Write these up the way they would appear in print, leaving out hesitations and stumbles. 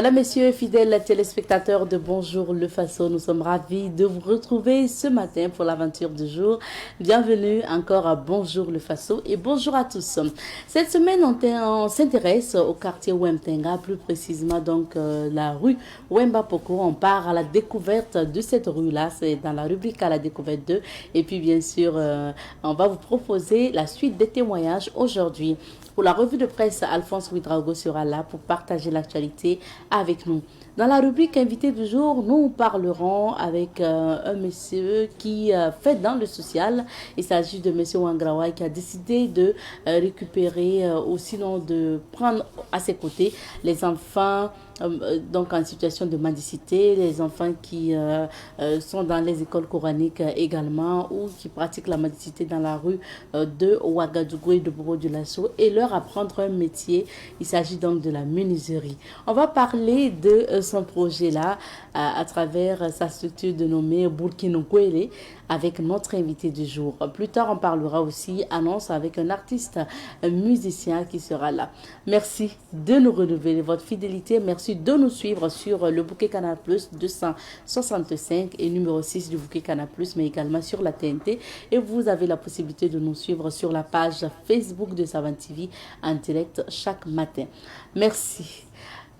Voilà, messieurs, fidèles téléspectateurs de Bonjour le Faso, nous sommes ravis de vous retrouver ce matin pour l'aventure du jour. Bienvenue encore à Bonjour le Faso et bonjour à tous. Cette semaine, on s'intéresse au quartier Wemtenga, plus précisément donc la rue Wemba Poko. On part à la découverte de cette rue-là, c'est dans la rubrique à la découverte 2. Et puis bien sûr, on va vous proposer la suite des témoignages aujourd'hui. Pour la revue de presse, Alphonse Ouidraogo sera là pour partager l'actualité avec nous. Dans la rubrique invité du jour, nous parlerons avec un monsieur qui fait dans le social. Il s'agit de monsieur Wangrawai qui a décidé de récupérer ou sinon de prendre à ses côtés les enfants donc en situation de mendicité, les enfants qui sont dans les écoles coraniques également ou qui pratiquent la mendicité dans la rue de Ouagadougou et de Bobo-Dioulasso et leur apprendre un métier. Il s'agit donc de la menuiserie. On va parler de son projet-là à travers sa structure dénommée Burkina Kwele avec notre invité du jour. Plus tard, on parlera aussi annonce avec un artiste, un musicien qui sera là. Merci de nous renouveler votre fidélité. Merci de nous suivre sur le bouquet Canal Plus 265 et numéro 6 du bouquet Canal Plus, mais également sur la TNT. Et vous avez la possibilité de nous suivre sur la page Facebook de Savane TV en direct chaque matin. Merci.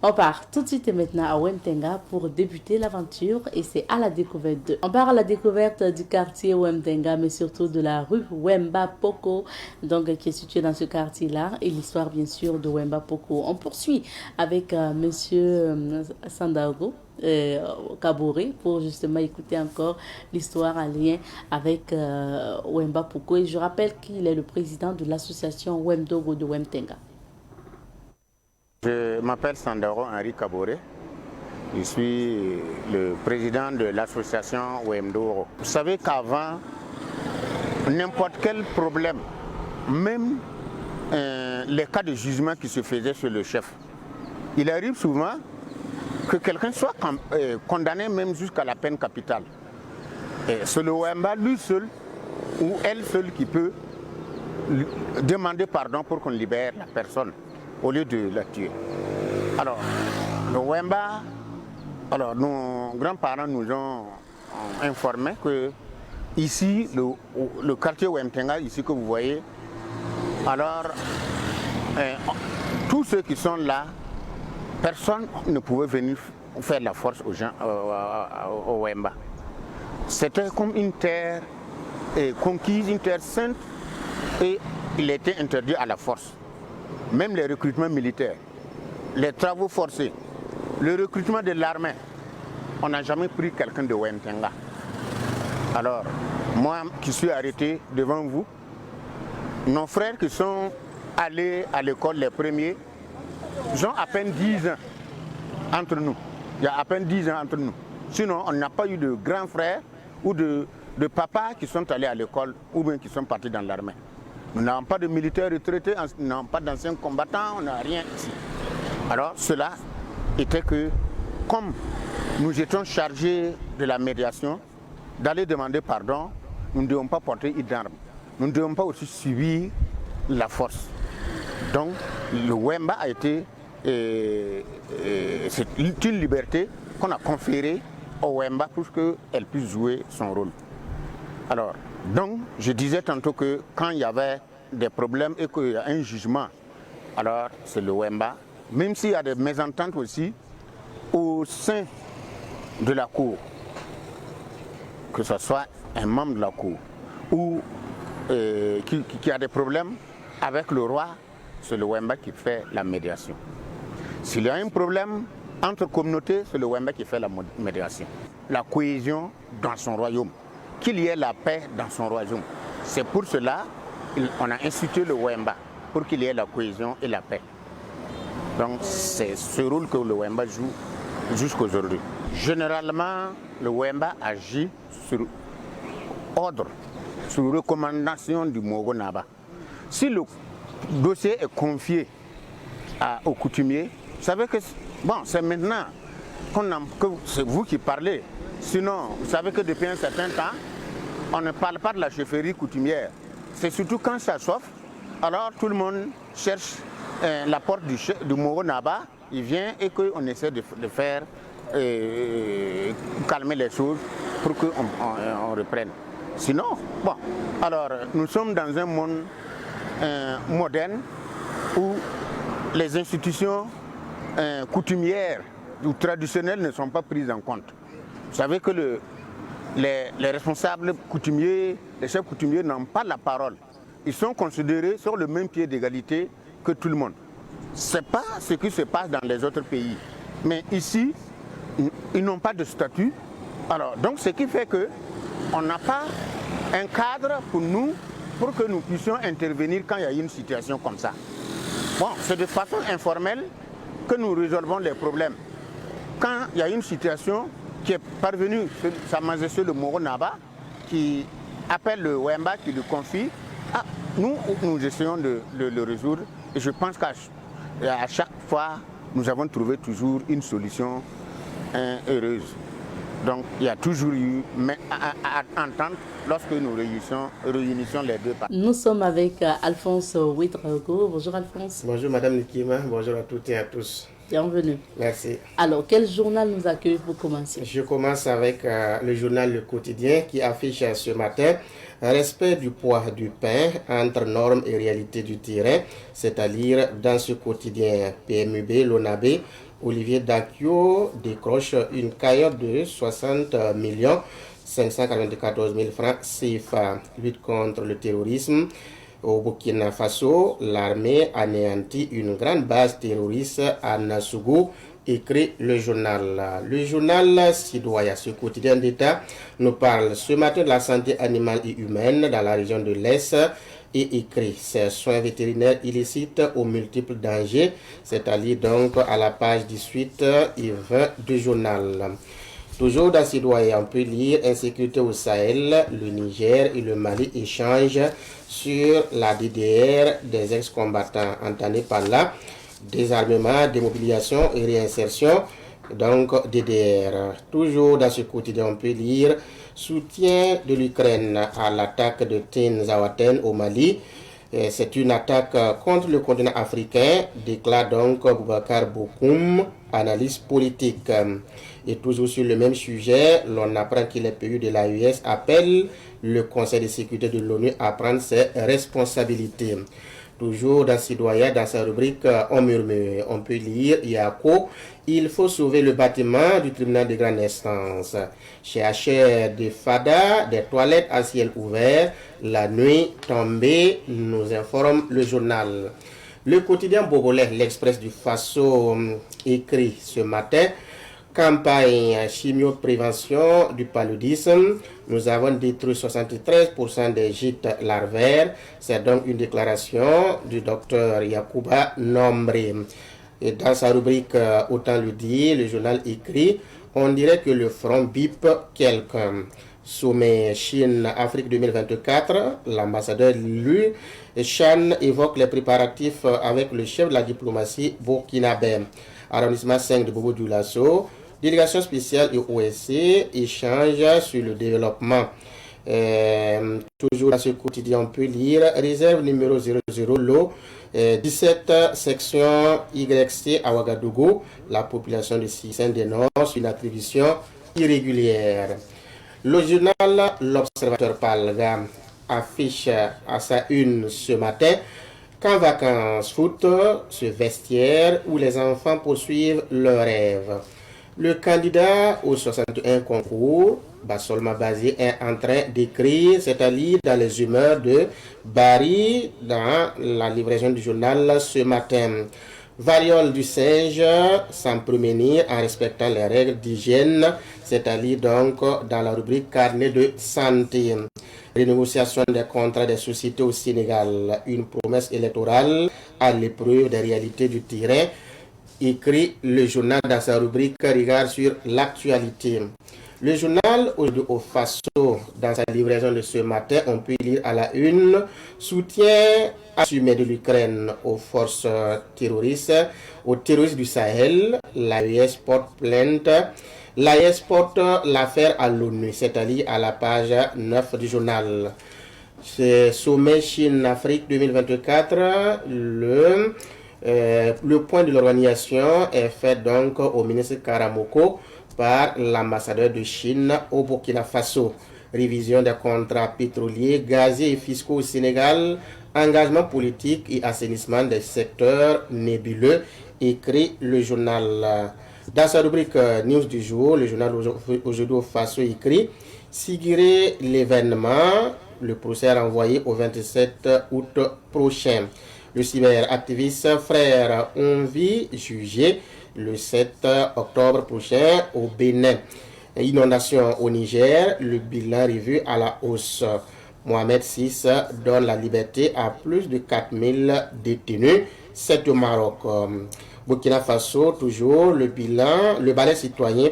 On part tout de suite et maintenant à Wemtenga pour débuter l'aventure et c'est à la découverte de... On part à la découverte du quartier Wemtenga mais surtout de la rue Wemba Poko donc qui est située dans ce quartier-là et l'histoire bien sûr de Wemba Poko. On poursuit avec monsieur Sandaogo Kaboré pour justement écouter encore l'histoire en lien avec Wemba Poko et je rappelle qu'il est le président de l'association Wemdogo de Wemtenga. Je m'appelle Sandaro Henri Kaboré. Je suis le président de l'association Wemdoro. Vous savez qu'avant, n'importe quel problème, même les cas de jugement qui se faisaient sur le chef, il arrive souvent que quelqu'un soit condamné même jusqu'à la peine capitale. C'est le Wemba lui seul ou elle seule qui peut demander pardon pour qu'on libère la personne au lieu de la tuer. Alors, le Wemba, alors nos grands-parents nous ont informé que ici, le quartier Wemtenga, ici que vous voyez, alors tous ceux qui sont là, personne ne pouvait venir faire la force aux gens, au Wemba. C'était comme une terre conquise, une terre sainte, et il était interdit à la force. Même les recrutements militaires, les travaux forcés, le recrutement de l'armée, on n'a jamais pris quelqu'un de Wemtenga. Alors, moi qui suis arrêté devant vous, nos frères qui sont allés à l'école les premiers, ils ont à peine 10 ans entre nous. Il y a à peine 10 ans entre nous. Sinon, on n'a pas eu de grands frères ou de papas qui sont allés à l'école ou bien qui sont partis dans l'armée. Nous n'avons pas de militaires retraités, nous n'avons pas d'anciens combattants, on n'a rien ici. Alors cela était que, comme nous étions chargés de la médiation, d'aller demander pardon, nous ne devons pas porter une arme. Nous ne devons pas aussi subir la force. Donc le Wemba a été c'est une liberté qu'on a conférée au Wemba pour qu'elle puisse jouer son rôle. Alors, donc, je disais tantôt que quand il y avait des problèmes et qu'il y a un jugement, alors c'est le Wemba. Même s'il y a des mésententes aussi au sein de la cour, que ce soit un membre de la cour ou qui a des problèmes avec le roi, c'est le Wemba qui fait la médiation. S'il y a un problème entre communautés, c'est le Wemba qui fait la médiation. La cohésion dans son royaume. Qu'il y ait la paix dans son royaume. C'est pour cela qu'on a institué le Wemba, pour qu'il y ait la cohésion et la paix. Donc c'est ce rôle que le Wemba joue jusqu'à aujourd'hui. Généralement, le Wemba agit sur ordre, sur recommandation du Mogo Naba. Si le dossier est confié au coutumier, vous savez que bon, c'est maintenant que c'est vous qui parlez. Sinon, vous savez que depuis un certain temps, on ne parle pas de la chefferie coutumière. C'est surtout quand ça chauffe, alors tout le monde cherche la porte du Moro Naba il vient et qu'on essaie de faire calmer les choses pour qu'on reprenne. Sinon, bon, alors nous sommes dans un monde moderne où les institutions coutumières ou traditionnelles ne sont pas prises en compte. Vous savez que les responsables coutumiers, les chefs coutumiers n'ont pas la parole. Ils sont considérés sur le même pied d'égalité que tout le monde. Ce n'est pas ce qui se passe dans les autres pays. Mais ici, ils n'ont pas de statut. Alors, donc, ce qui fait qu'on n'a pas un cadre pour nous, pour que nous puissions intervenir quand il y a une situation comme ça. Bon, c'est de façon informelle que nous résolvons les problèmes. Quand il y a une situation qui est parvenue, Sa Majesté le Moro Naba, qui appelle le Wemba, qui le confie, nous essayons de le résoudre. Et je pense qu'à chaque fois, nous avons trouvé toujours une solution heureuse. Donc il y a toujours eu entente lorsque nous réunissons les deux parties. Nous sommes avec Alphonse Ouedraogo. Bonjour Alphonse. Bonjour Madame Nikima, bonjour à toutes et à tous. Bienvenue. Merci. Alors, quel journal nous accueille pour commencer? Je commence avec le journal Le Quotidien qui affiche ce matin respect du poids du pain entre normes et réalité du terrain, c'est-à-dire dans ce quotidien PMUB, l'ONAB, Olivier Dakio décroche une cagnotte de 60 594 000 francs CFA. Lutte contre le terrorisme. Au Burkina Faso, l'armée anéantit une grande base terroriste à Nassougou, écrit le journal. Le journal Sidoya, ce quotidien d'État, nous parle ce matin de la santé animale et humaine dans la région de l'Est et écrit ces soins vétérinaires illicites aux multiples dangers, c'est-à-dire donc à la page 18 et 20 du journal. Toujours dans Sidoya, on peut lire insécurité au Sahel, le Niger et le Mali échangent sur la DDR des ex-combattants. Entendez par là désarmement, démobilisation et réinsertion, donc DDR. Toujours dans ce quotidien, on peut lire soutien de l'Ukraine à l'attaque de Tin Zawaten au Mali. C'est une attaque contre le continent africain, déclare donc Boubacar Bokoum, analyse politique. Et toujours sur le même sujet, l'on apprend que les pays de l'AES appellent le Conseil de sécurité de l'ONU à prendre ses responsabilités. Toujours dans Sidoya, dans sa rubrique On murmure, on peut lire Yako, il faut sauver le bâtiment du tribunal de grande instance. Chez HR de Fada, des toilettes à ciel ouvert, la nuit tombée, nous informe le journal. Le quotidien bogolais, l'Express du Faso, écrit ce matin campagne chimioprévention du paludisme. Nous avons détruit 73% des gîtes larvaires. C'est donc une déclaration du docteur Yacouba Nombré. Et dans sa rubrique Autant le dire, le journal écrit on dirait que le front bip quelqu'un. Sommet Chine-Afrique 2024, l'ambassadeur Lu Chan évoque les préparatifs avec le chef de la diplomatie burkinabé. Arrondissement 5 de Bobo Dioulasso, délégation spéciale et OSC échange sur le développement. Toujours dans ce quotidien, on peut lire réserve numéro 00 l'eau, 17 section YC à Ouagadougou, la population de Sissin dénonce une attribution irrégulière. Le journal L'Observateur Palga affiche à sa une ce matin qu'en vacances foot, ce vestiaire où les enfants poursuivent leurs rêves. Le candidat au 61 concours, Bassolma Basé, est en train d'écrire, c'est-à-dire dans les humeurs de Barry, dans la livraison du journal ce matin. Variole du singe, sans prémunir en respectant les règles d'hygiène, c'est-à-dire donc dans la rubrique carnet de santé. Renégociation des contrats des sociétés au Sénégal, une promesse électorale à l'épreuve des réalités du terrain, écrit le journal dans sa rubrique Regard sur l'actualité. Le journal au Faso, dans sa livraison de ce matin, on peut lire à la une soutien assumé de l'Ukraine aux forces terroristes, aux terroristes du Sahel. L'AES porte plainte. L'AES porte l'affaire à l'ONU, c'est-à-dire à la page 9 du journal. Ce sommet Chine-Afrique 2024, le Le point de l'organisation est fait donc au ministre Karamoko par l'ambassadeur de Chine au Burkina Faso. Révision des contrats pétroliers, gaziers et fiscaux au Sénégal, engagement politique et assainissement des secteurs nébuleux, écrit le journal. Dans sa rubrique News du jour, le journal Aujourd'hui au Faso écrit Sigiré l'événement, le procès renvoyé au 27 août prochain. Le cyberactiviste frère Onvi jugé le 7 octobre prochain au Bénin. Inondation au Niger, le bilan revu à la hausse. Mohamed VI donne la liberté à plus de 4000 détenus. C'est au Maroc. Burkina Faso, toujours le balai citoyen,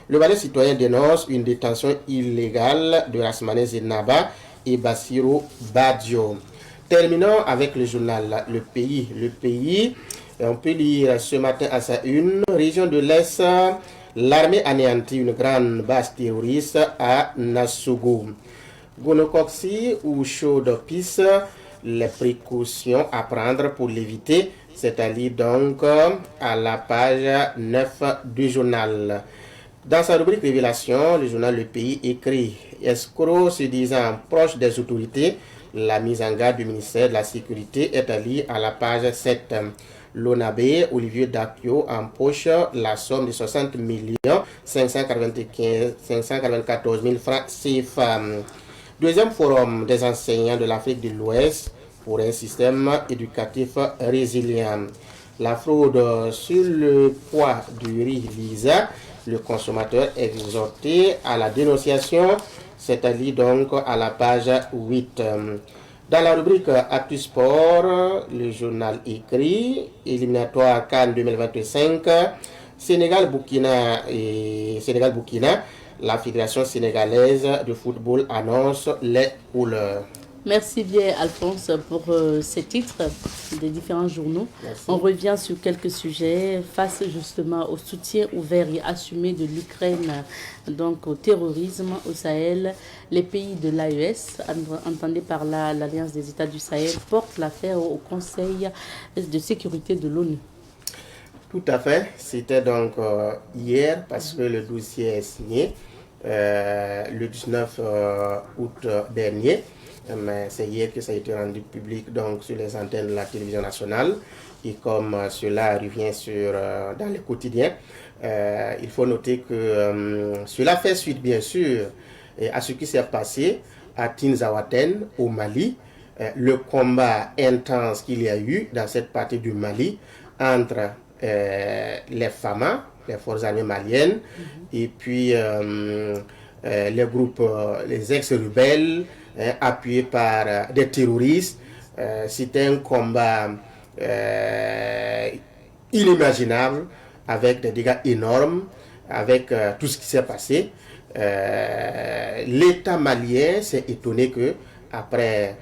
Le balai citoyen dénonce une détention illégale de Rasmane Zenaba et Bassirou Badio. Terminons avec le journal Le Pays. Le Pays, on peut lire ce matin à sa une, région de l'Est, l'armée anéantit une grande base terroriste à Nassougou. Gonocoxie ou chaud de pisse, les précautions à prendre pour l'éviter, c'est à lire donc à la page 9 du journal. Dans sa rubrique Révélation, le journal Le Pays écrit « Escroc se disant proche des autorités, la mise en garde du ministère de la Sécurité est à lire à la page 7. L'ONAB, Olivier Dakio, empoche la somme de 60 594 000 francs CFA. Deuxième forum des enseignants de l'Afrique de l'Ouest pour un système éducatif résilient. La fraude sur le poids du riz Lisa, le consommateur est exhorté à la dénonciation, c'est-à-dire donc à la page 8. Dans la rubrique Actu Sport, le journal écrit éliminatoire CAN 2025, Sénégal-Burkina, la Fédération sénégalaise de football annonce les couleurs. Merci bien Alphonse pour ces titres des différents journaux. Merci. On revient sur quelques sujets face justement au soutien ouvert et assumé de l'Ukraine donc au terrorisme au Sahel. Les pays de l'AES, entendez par là l'Alliance des États du Sahel, portent l'affaire au Conseil de sécurité de l'ONU. Tout à fait. C'était donc hier parce que le dossier est signé le 19 août dernier. Mais c'est hier que ça a été rendu public donc, sur les antennes de la télévision nationale. Et comme cela revient dans les quotidiens, il faut noter que cela fait suite, bien sûr, à ce qui s'est passé à Tinzaouaten, au Mali. Le combat intense qu'il y a eu dans cette partie du Mali entre les FAMA, les forces armées maliennes, et puis les groupes, les ex-rebelles, appuyés par des terroristes. C'était un combat inimaginable, avec des dégâts énormes, avec tout ce qui s'est passé. L'État malien s'est étonné que, après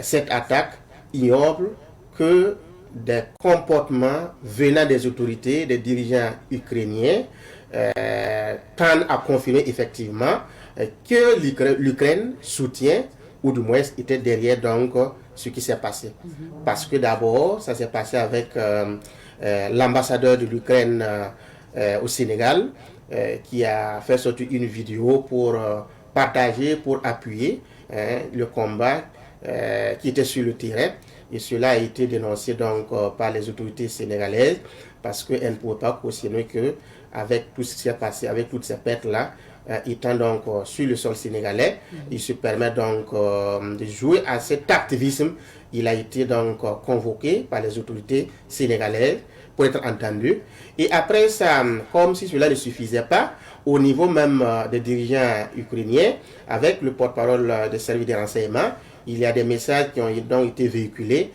cette attaque ignoble, que des comportements venant des autorités, des dirigeants ukrainiens, tendent à confirmer effectivement que l'Ukraine soutient, ou du moins était derrière donc ce qui s'est passé. Parce que d'abord, ça s'est passé avec l'ambassadeur de l'Ukraine au Sénégal, qui a fait sortir une vidéo pour partager, pour appuyer le combat qui était sur le terrain. Et cela a été dénoncé donc par les autorités sénégalaises, parce qu'elles ne pouvaient pas cautionner que, avec tout ce qui s'est passé, avec toutes ces pertes-là, étant donc sur le sol sénégalais, il se permet donc de jouer à cet activisme. Il a été donc convoqué par les autorités sénégalaises pour être entendu. Et après ça, comme si cela ne suffisait pas, au niveau même des dirigeants ukrainiens, avec le porte-parole des services de renseignement, il y a des messages qui ont donc été véhiculés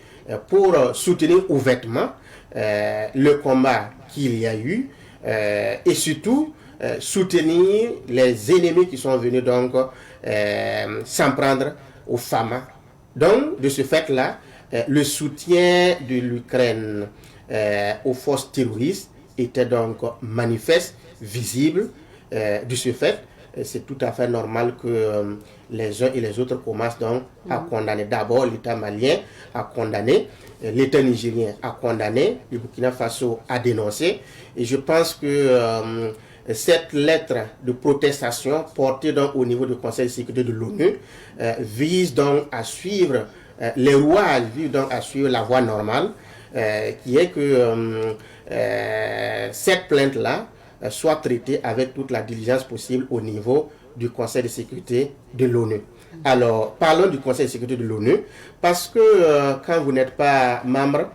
pour soutenir ouvertement le combat qu'il y a eu et surtout soutenir les ennemis qui sont venus donc s'en prendre aux femmes. Donc, de ce fait-là, le soutien de l'Ukraine aux forces terroristes était donc manifeste, visible. De ce fait, c'est tout à fait normal que les uns et les autres commencent donc à condamner. D'abord, l'État malien a condamné, l'État nigérien a condamné, le Burkina Faso a dénoncé. Et je pense que cette lettre de protestation portée donc au niveau du Conseil de sécurité de l'ONU vise donc à suivre les rouages, vise donc à suivre la voie normale, qui est que cette plainte-là soit traitée avec toute la diligence possible au niveau du Conseil de sécurité de l'ONU. Alors, parlons du Conseil de sécurité de l'ONU, parce que quand vous n'êtes pas membre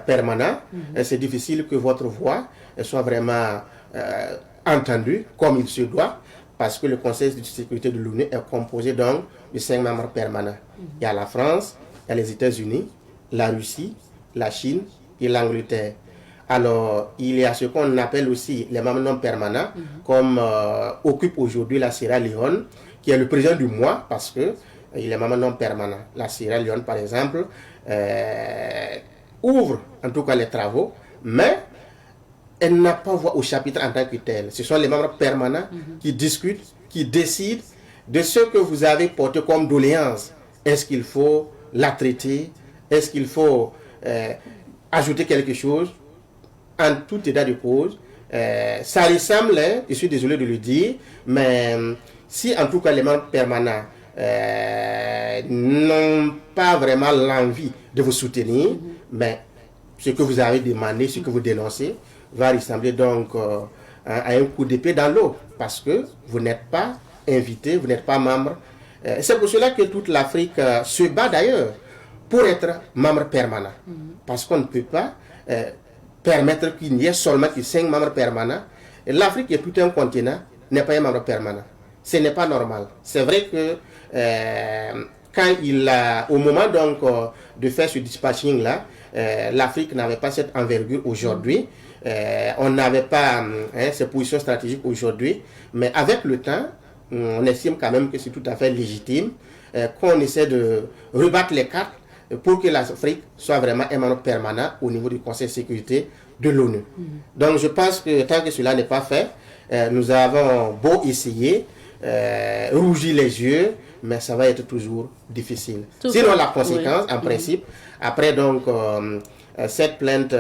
permanent, c'est difficile que votre voix soit vraiment entendue comme il se doit, parce que le Conseil de sécurité de l'ONU est composé donc de 5 membres permanents. Il y a la France, il y a les États-Unis, la Russie, la Chine et l'Angleterre. Alors, il y a ce qu'on appelle aussi les membres non permanents, comme occupe aujourd'hui la Sierra Leone, qui est le président du mois, parce que il est membre non permanent. La Sierra Leone, par exemple, ouvre en tout cas les travaux, mais elle n'a pas voix au chapitre en tant que tel. Ce sont les membres permanents qui discutent, qui décident de ce que vous avez porté comme doléance. Est-ce qu'il faut la traiter? Est-ce qu'il faut ajouter quelque chose? En tout état de cause, ça ressemble, je suis désolé de le dire, mais si en tout cas les membres permanents n'ont pas vraiment l'envie de vous soutenir, mais ce que vous avez demandé, ce que vous dénoncez, va ressembler donc à un coup d'épée dans l'eau, parce que vous n'êtes pas invité, vous n'êtes pas membre. C'est pour cela que toute l'Afrique se bat d'ailleurs pour être membre permanent, parce qu'on ne peut pas permettre qu'il n'y ait seulement que 5 membres permanents. L'Afrique est tout un continent, n'est pas un membre permanent. Ce n'est pas normal. C'est vrai que quand au moment donc de faire ce dispatching-là, l'Afrique n'avait pas cette envergure aujourd'hui. On n'avait pas ces positions stratégiques aujourd'hui. Mais avec le temps, on estime quand même que c'est tout à fait légitime qu'on essaie de rebattre les cartes pour que l'Afrique soit vraiment un membre permanent au niveau du Conseil de sécurité de l'ONU. Donc je pense que tant que cela n'est pas fait, nous avons beau essayer, rougir les yeux, mais ça va être toujours difficile. Sinon la conséquence, en principe, après donc cette plainte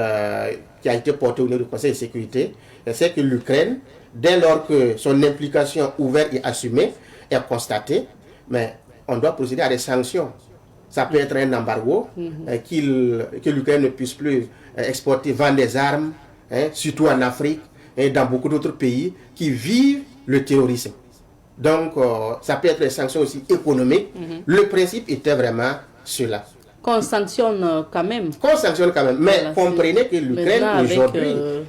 qui a été portée au niveau du Conseil de sécurité, c'est que l'Ukraine, dès lors que son implication ouverte et assumée est constatée, mais on doit procéder à des sanctions. Ça peut être un embargo, que l'Ukraine ne puisse plus exporter, vendre des armes, surtout en Afrique et dans beaucoup d'autres pays qui vivent le terrorisme. Donc, ça peut être des sanctions aussi économiques. Le principe était vraiment cela. Qu'on sanctionne quand même. Qu'on sanctionne quand même. Mais voilà, comprenez que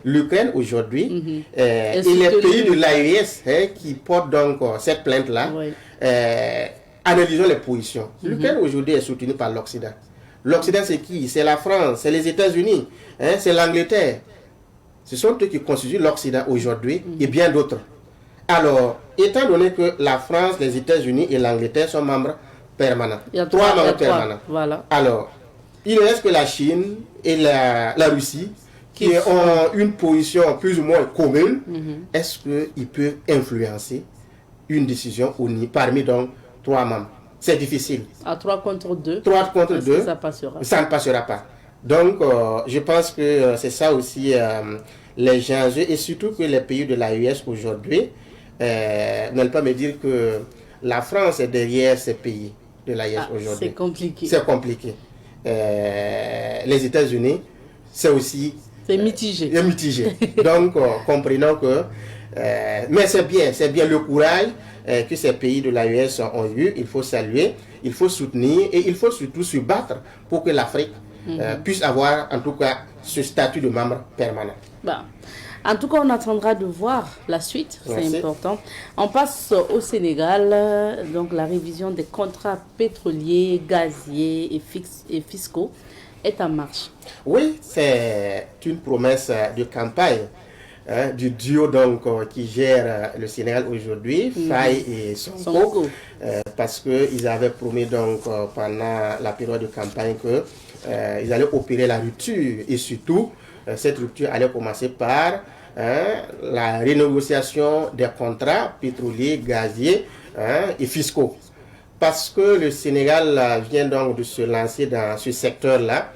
l'Ukraine aujourd'hui, et les pays de l'AES qui portent donc cette plainte-là, analysons les positions. L'Ukraine aujourd'hui est soutenue par l'Occident. L'Occident, c'est qui? C'est la France, c'est les États-Unis, c'est l'Angleterre. Ce sont eux qui constituent l'Occident aujourd'hui et bien d'autres. Alors, étant donné que la France, les États-Unis et l'Angleterre sont membres permanents, il y a 3 membres permanents. Voilà. Alors, il ne reste que la Chine et la Russie qui ont une position plus ou moins commune. Est-ce qu'ils peuvent influencer une décision parmi donc 3 membres? C'est difficile. À 3 contre 2. 3 contre 2. Ça passera. Ça ne passera pas. Donc, je pense que c'est ça aussi les enjeux, et surtout que les pays de l'AES aujourd'hui n'allent pas me dire que la France est derrière ces pays de l'AES aujourd'hui. C'est compliqué. C'est compliqué. Les États-Unis, c'est aussi... C'est mitigé. C'est mitigé. Donc, comprenons que... mais c'est bien le courage que ces pays de l'AES ont eu. Il faut saluer, il faut soutenir et il faut surtout se battre pour que l'Afrique puisse avoir en tout cas ce statut de membre permanent. En tout cas, on attendra de voir la suite, c'est important. On passe au Sénégal, donc la révision des contrats pétroliers, gaziers et fiscaux est en marche. Oui, c'est une promesse de campagne du duo donc, qui gère le Sénégal aujourd'hui, Faye et Sonko, parce qu'ils avaient promis donc pendant la période de campagne qu'ils allaient opérer la rupture, et surtout cette rupture allait commencer par la renégociation des contrats pétroliers, gaziers et fiscaux. Parce que le Sénégal vient donc de se lancer dans ce secteur-là,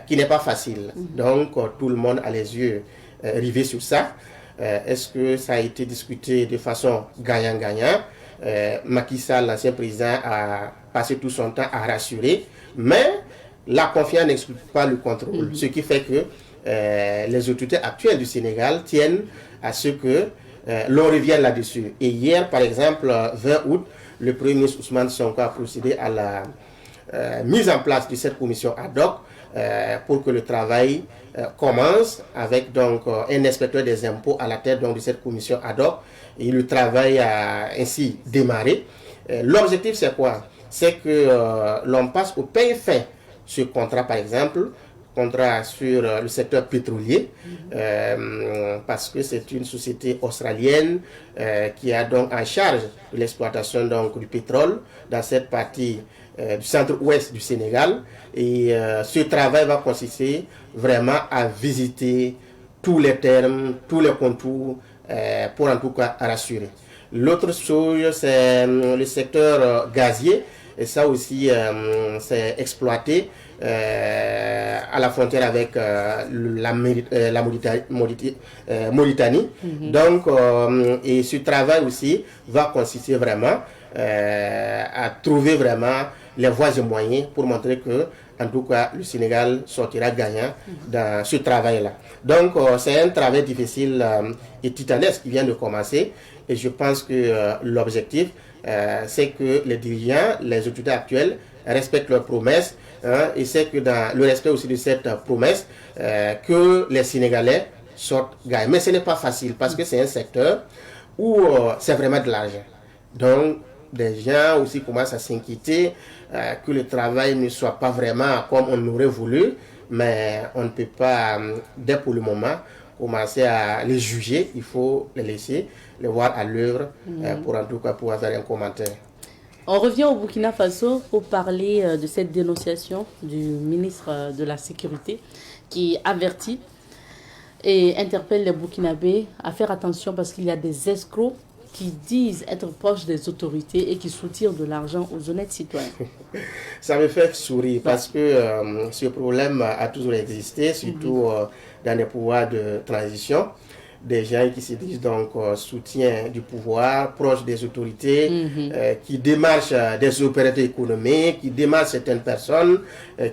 qui n'est pas facile. Donc, tout le monde a les yeux rivés sur ça. Est-ce que ça a été discuté de façon gagnant-gagnant? Macky Sall, l'ancien président, a passé tout son temps à rassurer, mais la confiance n'exclut pas le contrôle. Ce qui fait que les autorités actuelles du Sénégal tiennent à ce que l'on revienne là-dessus. Et hier, par exemple, 20 août, le Premier ministre Ousmane Sonko a procédé à la mise en place de cette commission ad hoc pour que le travail commence avec donc un inspecteur des impôts à la tête donc, de cette commission ad hoc. Et le travail a ainsi démarré. L'objectif, c'est quoi? C'est que l'on passe au peigne fin ce contrat, par exemple, contrat sur le secteur pétrolier, parce que c'est une société australienne qui a donc en charge de l'exploitation donc du pétrole dans cette partie du centre-ouest du Sénégal. Et ce travail va consister vraiment à visiter tous les termes, tous les contours, pour en tout cas rassurer. L'autre chose, c'est le secteur gazier, et ça aussi, c'est exploité à la frontière avec la Mauritanie. Donc, et ce travail aussi va consister vraiment à trouver vraiment les voies et moyens pour montrer que, en tout cas, le Sénégal sortira gagnant dans ce travail-là. Donc, c'est un travail difficile et titanesque qui vient de commencer. Et je pense que l'objectif, c'est que les dirigeants, les autorités actuelles respectent leurs promesses. Et c'est que dans le respect aussi de cette promesse, que les Sénégalais sortent gagnants. Mais ce n'est pas facile parce que c'est un secteur où c'est vraiment de l'argent. Donc, des gens aussi commencent à s'inquiéter que le travail ne soit pas vraiment comme on aurait voulu, mais on ne peut pas, dès pour le moment, commencer à les juger. Il faut les laisser, les voir à l'œuvre pour en tout cas pouvoir faire un commentaire. On revient au Burkina Faso pour parler de cette dénonciation du ministre de la Sécurité qui avertit et interpelle les Burkinabés à faire attention parce qu'il y a des escrocs qui disent être proches des autorités et qui soutirent de l'argent aux honnêtes citoyens. Ça me fait sourire parce que ce problème a toujours existé, surtout dans les pouvoirs de transition. Des gens qui se disent donc soutien du pouvoir, proches des autorités, qui démarchent des opérateurs économiques, qui démarchent certaines personnes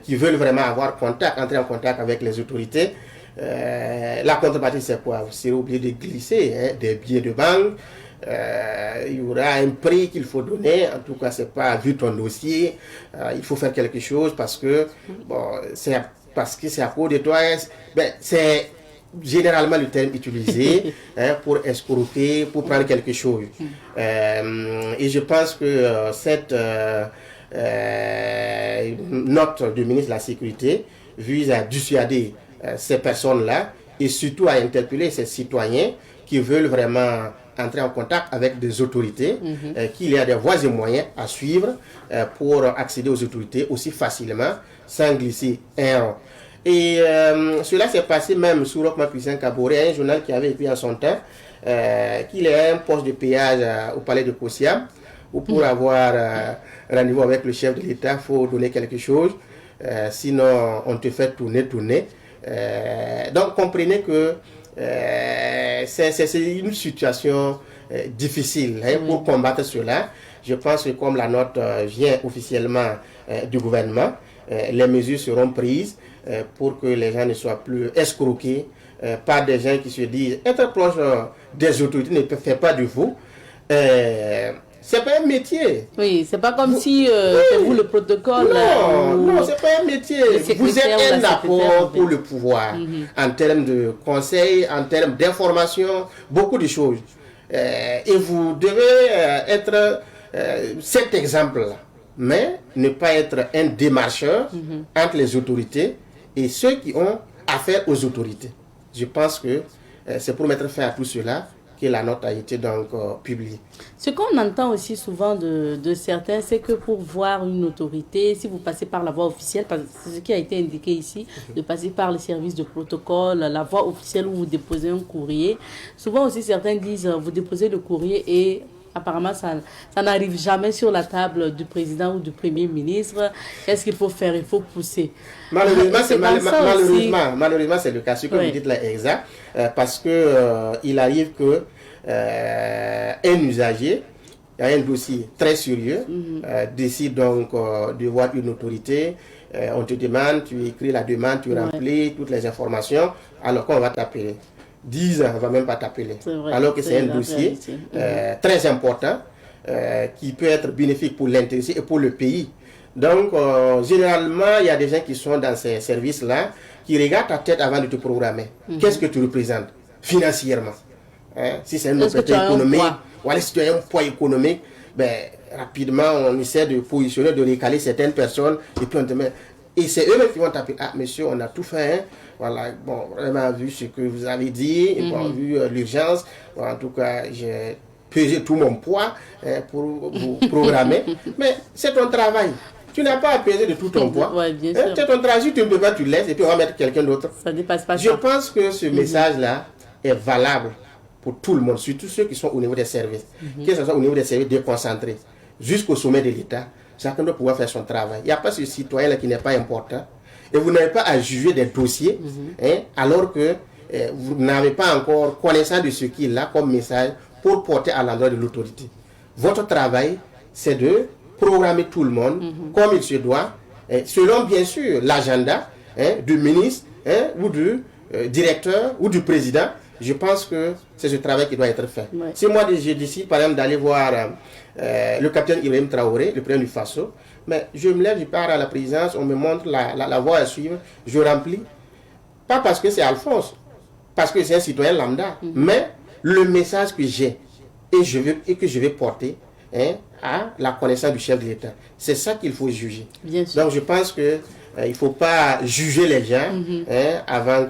qui veulent vraiment avoir contact, entrer en contact avec les autorités. La contrepartie, c'est quoi? Vous serez obligé de glisser des billets de banque. Il y aura un prix qu'il faut donner. En tout cas, c'est pas vu ton dossier. Il faut faire quelque chose parce que c'est à cause de toi. Ben, c'est généralement le terme utilisé pour escroquer, pour prendre quelque chose. Et je pense que cette note du ministre de la Sécurité vise à dissuader ces personnes-là et surtout à interpeller ces citoyens qui veulent vraiment entrer en contact avec des autorités, qu'il y a des voies et moyens à suivre pour accéder aux autorités aussi facilement sans glisser un rond. Et cela s'est passé même sous Roch Christian Kaboré, un journal qui avait écrit en son temps qu'il y a un poste de péage au palais de Kossia, où pour avoir rendez-vous avec le chef de l'État, il faut donner quelque chose, sinon on te fait tourner. Donc comprenez que c'est une situation difficile pour combattre cela. Je pense que comme la note vient officiellement du gouvernement, les mesures seront prises pour que les gens ne soient plus escroqués par des gens qui se disent être proche des autorités ne fait pas de vous. C'est pas un métier. Oui, c'est pas comme si c'est vous le protocole. Non, c'est pas un métier. Vous êtes un apport pour le pouvoir en termes de conseils, en termes d'information, beaucoup de choses. Et vous devez être cet exemple-là, mais ne pas être un démarcheur entre les autorités et ceux qui ont affaire aux autorités. Je pense que c'est pour mettre fin à tout cela que la note a été donc publiée. Ce qu'on entend aussi souvent de certains, c'est que pour voir une autorité, si vous passez par la voie officielle, parce que c'est ce qui a été indiqué ici, de passer par les services de protocole, la voie officielle où vous déposez un courrier, souvent aussi certains disent, vous déposez le courrier et apparemment ça n'arrive jamais sur la table du président ou du premier ministre. Qu'est-ce qu'il faut faire? Il faut pousser. Malheureusement, c'est le cas. Ce que vous dites là est exact, parce que il arrive que un usager a un dossier très sérieux, décide donc de voir une autorité, on te demande, tu écris la demande, tu remplis toutes les informations, alors qu'on va t'appeler. 10 ans, on ne va même pas t'appeler. Alors que c'est un dossier très important qui peut être bénéfique pour l'intéressé et pour le pays. Donc, généralement, il y a des gens qui sont dans ces services-là qui regardent ta tête avant de te programmer. Qu'est-ce que tu représentes financièrement? Si c'est une autorité économique, voilà, si tu as un poids économique, ben, rapidement, on essaie de positionner, de recaler certaines personnes et puis on te met. Et c'est eux-mêmes qui vont t'appeler. Ah, monsieur, on a tout fait. Hein? Voilà, bon, vraiment vu ce que vous avez dit, bon, vu l'urgence. Bon, en tout cas, j'ai pesé tout mon poids pour vous programmer. Mais c'est ton travail. Tu n'as pas à peser de tout ton poids. Ouais, bien sûr. C'est ton travail. Si tu ne peux pas, tu laisses et puis on va mettre quelqu'un d'autre. Ça dépasse pas ça. Je pense que ce message-là est valable pour tout le monde, surtout ceux qui sont au niveau des services. Que ce soit au niveau des services déconcentrés, jusqu'au sommet de l'État. Chacun doit pouvoir faire son travail. Il n'y a pas ce citoyen-là qui n'est pas important. Et vous n'avez pas à juger des dossiers alors que vous n'avez pas encore connaissance de ce qu'il a comme message pour porter à l'endroit de l'autorité. Votre travail, c'est de programmer tout le monde comme il se doit, selon bien sûr l'agenda du ministre ou du directeur ou du président. Je pense que c'est ce travail qui doit être fait. Ouais. Si moi je décide par exemple d'aller voir le capitaine Ibrahim Traoré, le président du Faso, mais je me lève, je pars à la présidence, on me montre la voie à suivre, je remplis. Pas parce que c'est Alphonse, parce que c'est un citoyen lambda, mais le message que j'ai et que je vais porter à la connaissance du chef de l'État. C'est ça qu'il faut juger. Bien sûr. Donc je pense qu'il ne faut pas juger les gens avant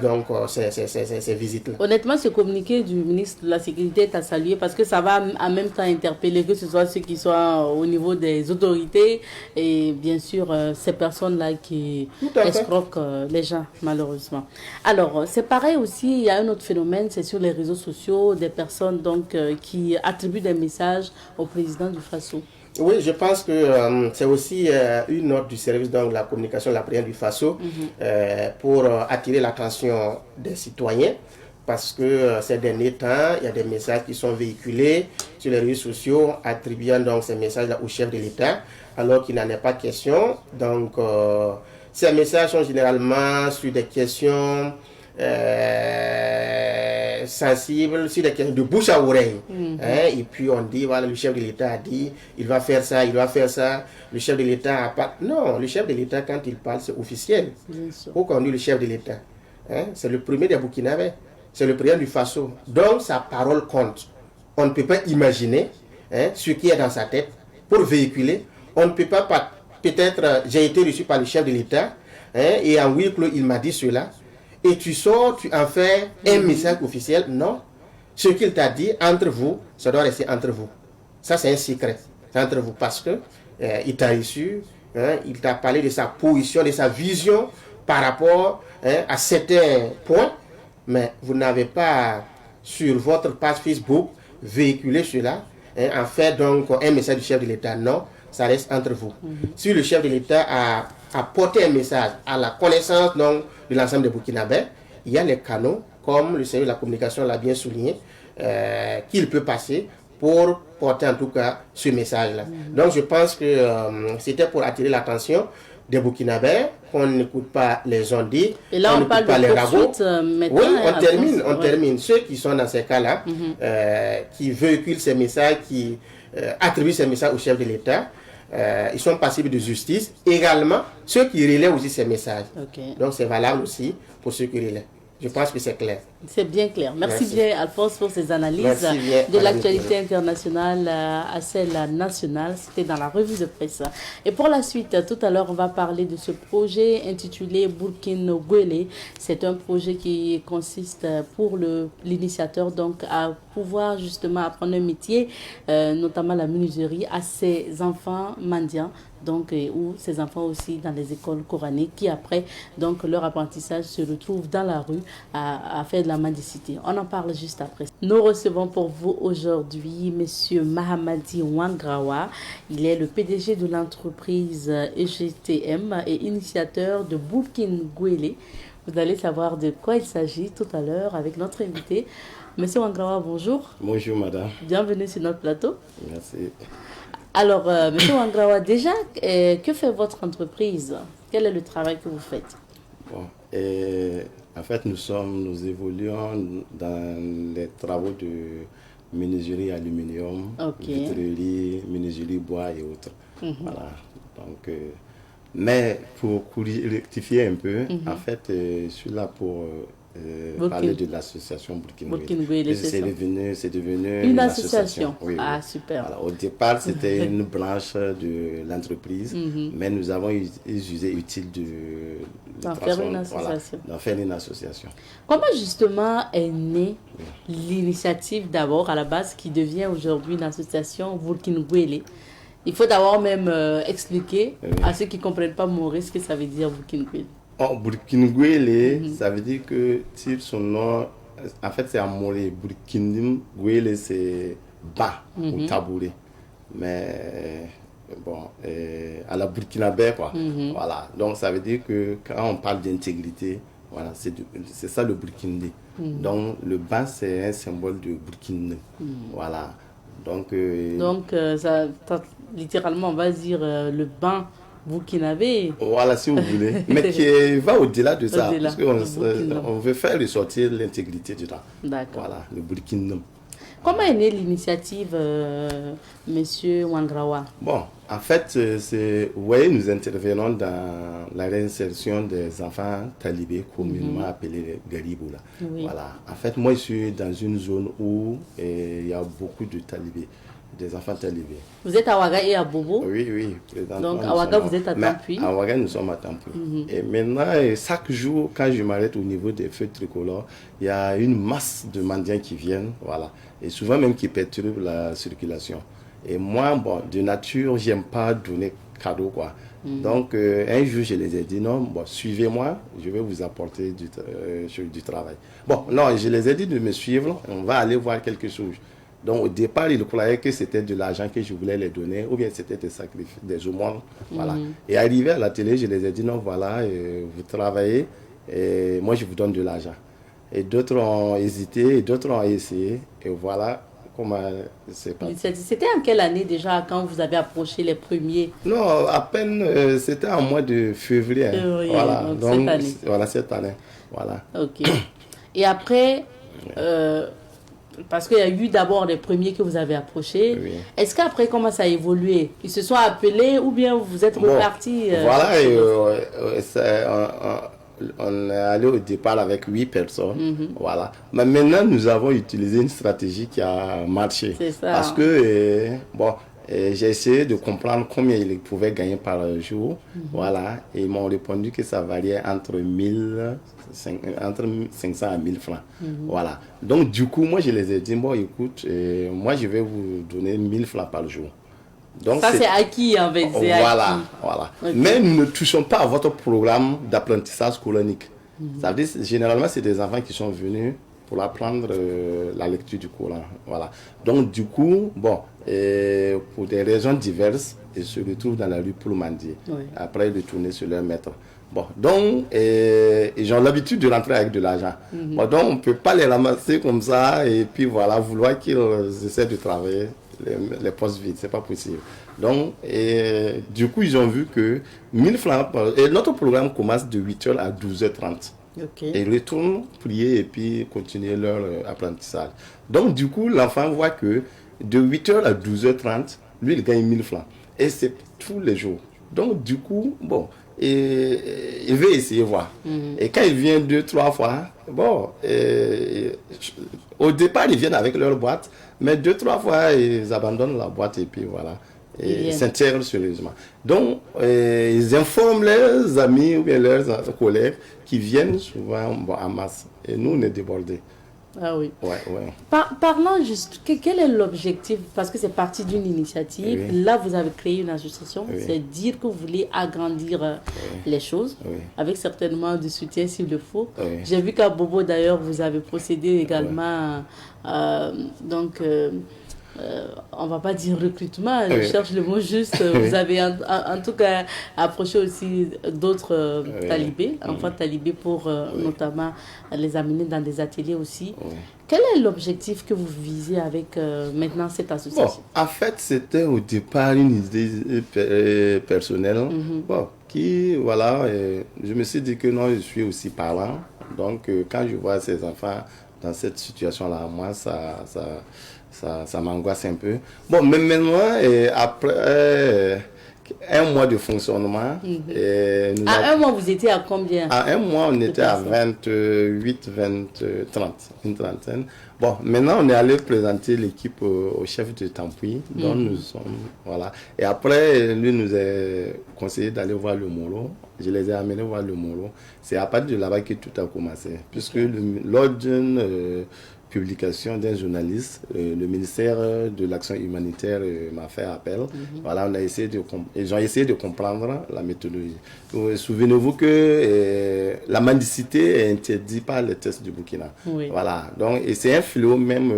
donc ces visites-là. Honnêtement, ce communiqué du ministre de la Sécurité est à saluer parce que ça va en même temps interpeller que ce soit ceux qui sont au niveau des autorités et bien sûr ces personnes-là qui escroquent les gens, malheureusement. Alors, c'est pareil aussi, il y a un autre phénomène, c'est sur les réseaux sociaux, des personnes donc qui attribuent des messages au président du Faso. Oui, je pense que c'est aussi une note du service de la communication de la présidence du Faso pour attirer l'attention des citoyens parce que ces derniers temps, il y a des messages qui sont véhiculés sur les réseaux sociaux attribuant donc ces messages-là au chef de l'État alors qu'il n'en est pas question. Donc, ces messages sont généralement sur des questions sensibles, sur des questions de bouche à oreille. Et puis on dit, voilà, le chef de l'État a dit, il va faire ça, il va faire ça. Le chef de l'État a pas... Non, le chef de l'État, quand il parle, c'est officiel. Pourquoi on dit le chef de l'État? C'est le premier des Burkinabés. C'est le président du Faso. Donc sa parole compte. On ne peut pas imaginer ce qui est dans sa tête pour véhiculer. On ne peut pas peut-être, j'ai été reçu par le chef de l'État et en huis clos, il m'a dit cela. Et tu sors, tu en fais un message officiel. Non. Ce qu'il t'a dit entre vous, ça doit rester entre vous. Ça, c'est un secret. C'est entre vous parce que il t'a reçu, il t'a parlé de sa position, de sa vision par rapport à certains points. Mais vous n'avez pas sur votre page Facebook véhiculé cela, en fait donc un message du chef de l'État. Non, ça reste entre vous. Si le chef de l'État a porté un message à la connaissance donc, de l'ensemble des Burkinabés, il y a les canaux, comme le service de la communication l'a bien souligné, qu'il peut passer pour porter en tout cas ce message-là. Donc je pense que c'était pour attirer l'attention des Burkinabés, qu'on n'écoute pas les ondits, et là on parle pas de les ragots. Oui, on termine. termine. Ceux qui sont dans ces cas-là, qui véhiculent ces messages, qui attribuent ces messages au chef de l'État, ils sont passibles de justice. Également, ceux qui relaient aussi ces messages. Donc c'est valable aussi pour ceux qui relaient. Je pense que c'est clair. C'est bien clair. Merci bien, Alphonse, pour ces analyses de l'actualité internationale à celle nationale. C'était dans la revue de presse. Et pour la suite, tout à l'heure, on va parler de ce projet intitulé Burkina Gwele. C'est un projet qui consiste pour l'initiateur donc à pouvoir justement apprendre un métier, notamment la menuiserie, à ses enfants mendiants. Donc, ou ces enfants aussi dans les écoles coraniques qui après donc leur apprentissage se retrouvent dans la rue à faire de la mendicité. On en parle juste après. Nous recevons pour vous aujourd'hui Monsieur Mahamadi Wangrawa. Il est le PDG de l'entreprise EGTM et initiateur de Burkina Gwele. Vous allez savoir de quoi il s'agit tout à l'heure avec notre invité. Monsieur Wangrawa, bonjour. Bonjour madame. Bienvenue sur notre plateau. Merci. Alors, M. Wangrawa, déjà, que fait votre entreprise? Quel est le travail que vous faites? Bon, en fait, nous évoluons dans les travaux de menuiserie aluminium, vitrerie, menuiserie bois et autres. Voilà. Donc, mais pour rectifier un peu, en fait, je suis là pour parler de l'association Burkina Gwele. C'est devenu une association. Oui, ah, oui. super. Voilà, au départ, c'était une branche de l'entreprise, mais nous avons jugé utile d'en faire une association. D'en faire une association. Comment justement est née l'initiative d'abord à la base qui devient aujourd'hui une association Burkina Gwele? Il faut d'abord même expliquer à ceux qui ne comprennent pas Maurice ce que ça veut dire Burkina Gwele. Oh, Burkina Gwele, ça veut dire que son nom, en fait c'est amoré. Burkina Gwele c'est bas ou tabouret. Mais bon, à la burkinabé quoi. Voilà. Donc ça veut dire que quand on parle d'intégrité, voilà, c'est ça le burkinabé. Donc le bas c'est un symbole de Burkina. Voilà. Donc ça, littéralement on va dire le bain burkinabé. Voilà, si vous voulez. Mais qui va au-delà de ça. Parce qu'on veut faire ressortir l'intégrité du temps. D'accord. Voilà, le Burkina. Comment est née l'initiative, Monsieur Wangrawa? Bon, en fait, vous voyez, nous intervenons dans la réinsertion des enfants talibés, communément appelés Garibou. Oui. Voilà. En fait, moi, je suis dans une zone où il y a beaucoup de talibés. Des enfants talibés. Vous êtes à Ouaga et à Bobo? Oui, oui. Donc à Ouaga, vous êtes à Tampuy? À Ouaga, nous sommes à Tampuy. Et maintenant, chaque jour, quand je m'arrête au niveau des feux tricolores, il y a une masse de mendiants qui viennent, voilà. Et souvent même qui perturbent la circulation. Et moi, bon, de nature, j'aime pas donner cadeau, quoi. Donc, un jour, je les ai dit, non, bon, suivez-moi, je vais vous apporter du travail. Bon, non, je les ai dit de me suivre, on va aller voir quelque chose. Donc au départ, ils croyaient que c'était de l'argent que je voulais les donner, ou bien c'était des sacrifices, des aumônes. Voilà. Et arrivé à la télé, je les ai dit, non, voilà, vous travaillez, et moi je vous donne de l'argent. Et d'autres ont hésité, et d'autres ont essayé, et voilà comment c'est passé. C'était en quelle année déjà, quand vous avez approché les premiers? Non, à peine, c'était en mois de février. Voilà, donc cette année. Voilà, cette année. Voilà. Ok. Et après... parce qu'il y a eu d'abord les premiers que vous avez approchés. Oui. Est-ce qu'après, comment ça a évolué? Ils se sont appelés ou bien vous êtes repartis? Voilà, on est allé au départ avec 8 personnes. Voilà. Mais maintenant, nous avons utilisé une stratégie qui a marché. C'est ça. Parce que, j'ai essayé de comprendre combien ils pouvaient gagner par jour. Voilà. Et ils m'ont répondu que ça variait entre 500 à 1000 francs. Voilà. Donc, du coup, moi, je les ai dit, bon, écoute, moi, je vais vous donner 1000 francs par jour. Donc, ça, c'est acquis, en fait. Voilà, voilà. Okay. Mais nous ne touchons pas à votre programme d'apprentissage coranique. Ça veut dire, généralement, c'est des enfants qui sont venus pour apprendre la lecture du Coran. Voilà. Donc, du coup, bon, pour des raisons diverses, ils se retrouvent dans la rue pour mendier. Oui. Après, ils retournent sur leur maître. Bon, donc, ils ont l'habitude de rentrer avec de l'argent. Bon, donc, on ne peut pas les ramasser comme ça et puis voilà, vouloir qu'ils essaient de travailler les postes vides. Ce n'est pas possible. Donc, du coup, ils ont vu que 1000 francs et notre programme commence de 8h à 12h30. Okay. Et ils retournent prier et puis continuer leur apprentissage. Donc, du coup, l'enfant voit que de 8h à 12h30, lui, il gagne 1000 francs. Et c'est tous les jours. Donc, du coup, bon, il veut essayer voir. Et quand il vient 2-3 fois, bon, au départ, ils viennent avec leur boîte, mais 2-3 fois, ils abandonnent la boîte et puis voilà. Et ils s'intègrent sérieusement. Donc, ils informent leurs amis ou bien leurs collègues qui viennent souvent en masse. Et nous, on est débordés. Ah oui. Ouais. Parlons juste, quel est l'objectif? Parce que c'est parti d'une initiative. Oui. Là, vous avez créé une association. Oui. C'est dire que vous voulez agrandir les choses, avec certainement du soutien s'il le faut. Oui. J'ai vu qu'à Bobo, d'ailleurs, vous avez procédé également. On va pas dire recrutement, je cherche le mot juste. Vous avez en tout cas approché aussi d'autres talibés, enfants talibés pour notamment les amener dans des ateliers aussi. Quel est l'objectif que vous visez avec maintenant cette association? Bon, en fait, c'était au départ une idée personnelle. Bon, voilà, je me suis dit que non, je suis aussi parent. Donc, quand je vois ces enfants dans cette situation-là, moi, ça m'angoisse un peu. Bon, mais maintenant, après un mois de fonctionnement... un mois, vous étiez à combien? À un mois, on était à 28, 30, une trentaine. Bon, maintenant, on est allé présenter l'équipe au chef de Tampuy, dont nous sommes... Voilà. Et après, lui nous a conseillé d'aller voir le Molo. Je les ai amenés voir le Molo. C'est à partir de là-bas que tout a commencé. Puisque lors d'une publication d'un journaliste, le ministère de l'Action humanitaire m'a fait appel. Voilà, ils ont essayé de comprendre la méthodologie. Souvenez-vous que la mendicité est interdite par les tests du Burkina. Oui. Voilà, donc, et c'est un fléau même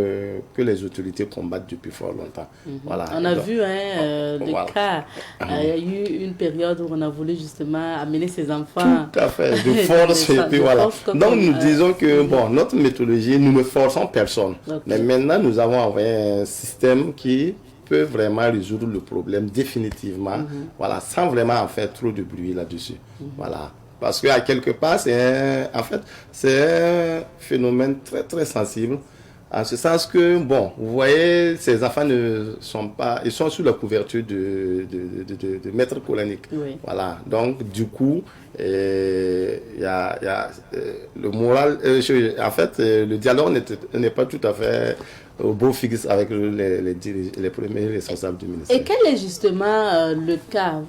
que les autorités combattent depuis fort longtemps. Voilà. On a vu des cas, il y a eu une période où on a voulu justement amener ces enfants. Tout à fait, de force. Et puis voilà. Donc nous disons que bon, notre méthodologie, nous ne forçons personne. Okay. Mais maintenant, nous avons envoyé un système qui peut vraiment résoudre le problème définitivement, voilà, sans vraiment en faire trop de bruit là-dessus. Voilà. Parce qu'à quelque part, c'est un phénomène très très sensible. En ce sens que, bon, vous voyez, ces enfants ne sont pas, ils sont sous la couverture de maîtres coraniques. Oui. Voilà. Donc, du coup, il y a le moral, en fait, le dialogue n'est pas tout à fait au beau fixe avec les premiers responsables du ministère. Et quel est justement le cas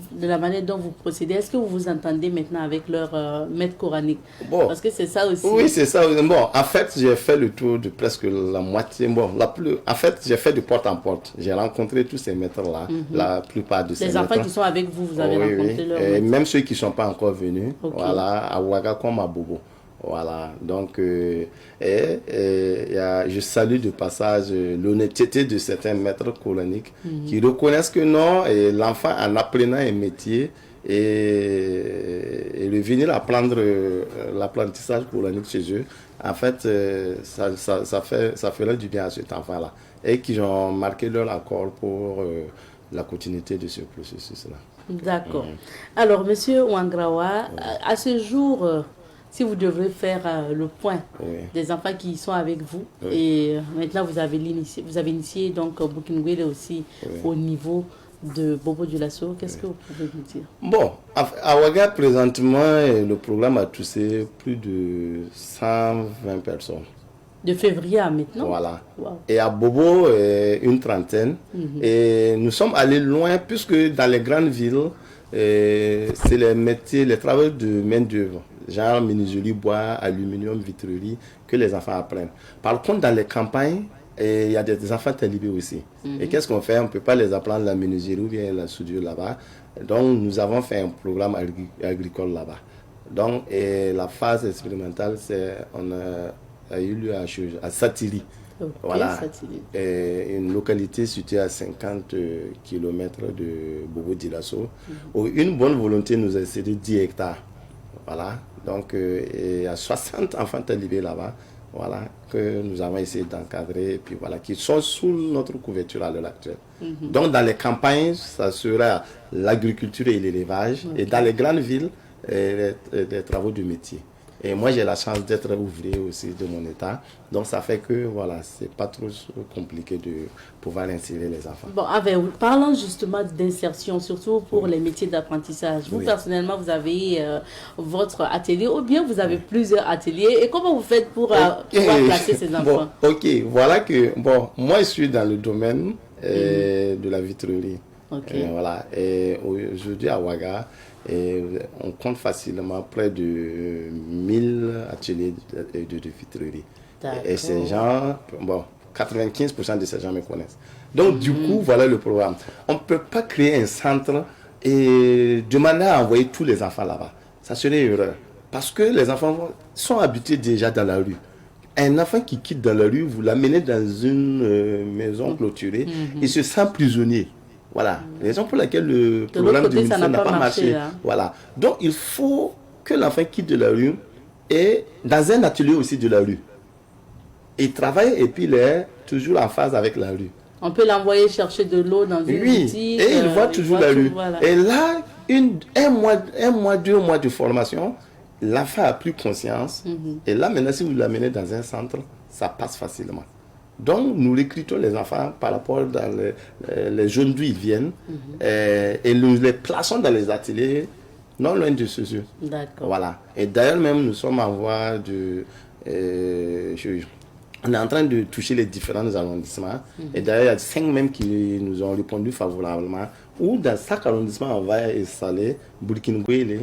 de la manière dont vous procédez? Est-ce que vous vous entendez maintenant avec leur maître coranique? Bon, parce que c'est ça aussi. Oui, c'est ça. Bon, en fait, j'ai fait le tour de presque la moitié. Bon, en fait, j'ai fait de porte en porte. J'ai rencontré tous ces maîtres-là, la plupart de ces maîtres. Les enfants qui sont avec vous, vous avez rencontré leurs maîtres. Même ceux qui ne sont pas encore venus, voilà, à Ouaga comme à Bobo. Voilà, donc je salue de passage l'honnêteté de certains maîtres coraniques qui reconnaissent que non, l'enfant en apprenant un métier et venir apprendre l'apprentissage coranique chez eux, en fait, ça ferait du bien à cet enfant-là et qu'ils ont marqué leur accord pour la continuité de ce processus-là. D'accord. Alors, Monsieur Ouangraoua, à ce jour... si vous devrez faire le point des enfants qui sont avec vous, et maintenant vous avez initié donc Boukinguele aussi au niveau de Bobo Dioulasso, qu'est-ce que vous pouvez nous dire? Bon, à Ouaga, présentement, le programme a touché plus de 120 personnes. De février à maintenant? Voilà. Wow. Et à Bobo, une trentaine. Et nous sommes allés loin, puisque dans les grandes villes, c'est les métiers, les travaux de main-d'œuvre, genre menuiserie, bois, aluminium, vitrerie, que les enfants apprennent. Par contre, dans les campagnes, il y a des enfants talibés aussi. Et qu'est-ce qu'on fait? On ne peut pas les apprendre la menuiserie ou bien la soudure là-bas. Donc, nous avons fait un programme agricole là-bas. Donc, la phase expérimentale, on a eu lieu à Satiri. Voilà, une localité située à 50 km de Bobo Dioulasso, où une bonne volonté nous a cédé 10 hectares. Voilà, donc il y a 60 enfants talibés là-bas, voilà, que nous avons essayé d'encadrer, et puis voilà, qui sont sous notre couverture à l'heure actuelle. Donc dans les campagnes, ça sera l'agriculture et l'élevage, et dans les grandes villes, les travaux de métier. Et moi, j'ai la chance d'être ouvrier aussi de mon état. Donc, ça fait que, voilà, c'est pas trop compliqué de pouvoir insérer les enfants. Bon, parlons justement d'insertion, surtout pour les métiers d'apprentissage. Vous, personnellement, vous avez votre atelier ou bien vous avez plusieurs ateliers. Et comment vous faites pour pouvoir placer ces enfants? Bon, ok, voilà que, bon, moi, je suis dans le domaine de la vitrerie. Voilà, et aujourd'hui à Ouaga, on compte facilement près de 1000 ateliers de vitrerie. Et ces gens, bon, 95% de ces gens me connaissent. Donc, du coup, voilà le programme. On ne peut pas créer un centre et demander à envoyer tous les enfants là-bas. Ça serait une erreur. Parce que les enfants sont habitués déjà dans la rue. Un enfant qui quitte dans la rue, vous l'amenez dans une maison clôturée, il se sent prisonnier. Voilà, raison pour laquelle le programme du ministère n'a pas marché. Voilà. Donc, il faut que l'enfant quitte de la rue et dans un atelier aussi de la rue. Il travaille et puis il est toujours en phase avec la rue. On peut l'envoyer chercher de l'eau dans une boutique. Et il voit toujours la rue. Voilà. Et là, un mois, 2 mois de formation, l'enfant a pris conscience. Et là, maintenant, si vous l'amenez dans un centre, ça passe facilement. Donc, nous recrutons les enfants par rapport dans les zones d'où ils viennent et nous les plaçons dans les ateliers non loin de ceux. D'accord. Voilà. Et d'ailleurs, même, nous sommes en voie de... on est en train de toucher les différents arrondissements. Et d'ailleurs, il y a 5 même qui nous ont répondu favorablement. Où dans chaque arrondissement, on va installer Burkinabé,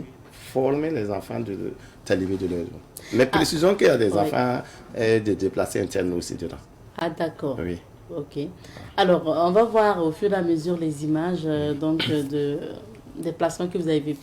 former les enfants de talibé de leur zone. Mais précisons qu'il y a des enfants de déplacés internes aussi dedans. Ah, d'accord. Oui. Ok. Alors, on va voir au fur et à mesure les images donc des placements que vous avez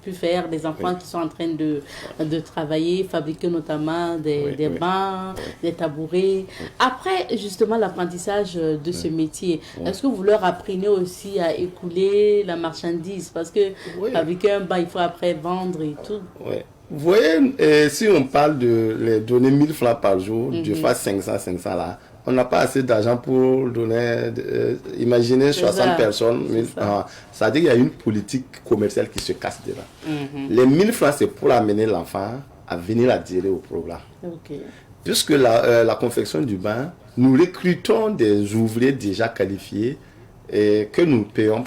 pu faire, des enfants qui sont en train de travailler, fabriquer notamment des bancs, des tabourets. Après, justement, l'apprentissage de ce métier, est-ce que vous leur apprenez aussi à écouler la marchandise? Parce que fabriquer un banc, il faut après vendre et tout. Oui. Vous voyez, si on parle de les donner 1000 francs par jour, de faire 500 là, on n'a pas assez d'argent pour donner, imaginez 60 personnes. 1000 francs. Ça veut dire qu'il y a une politique commerciale qui se casse dedans. Les 1000 francs, c'est pour amener l'enfant à venir adhérer au programme. Puisque la confection du bain, nous recrutons des ouvriers déjà qualifiés et que nous payons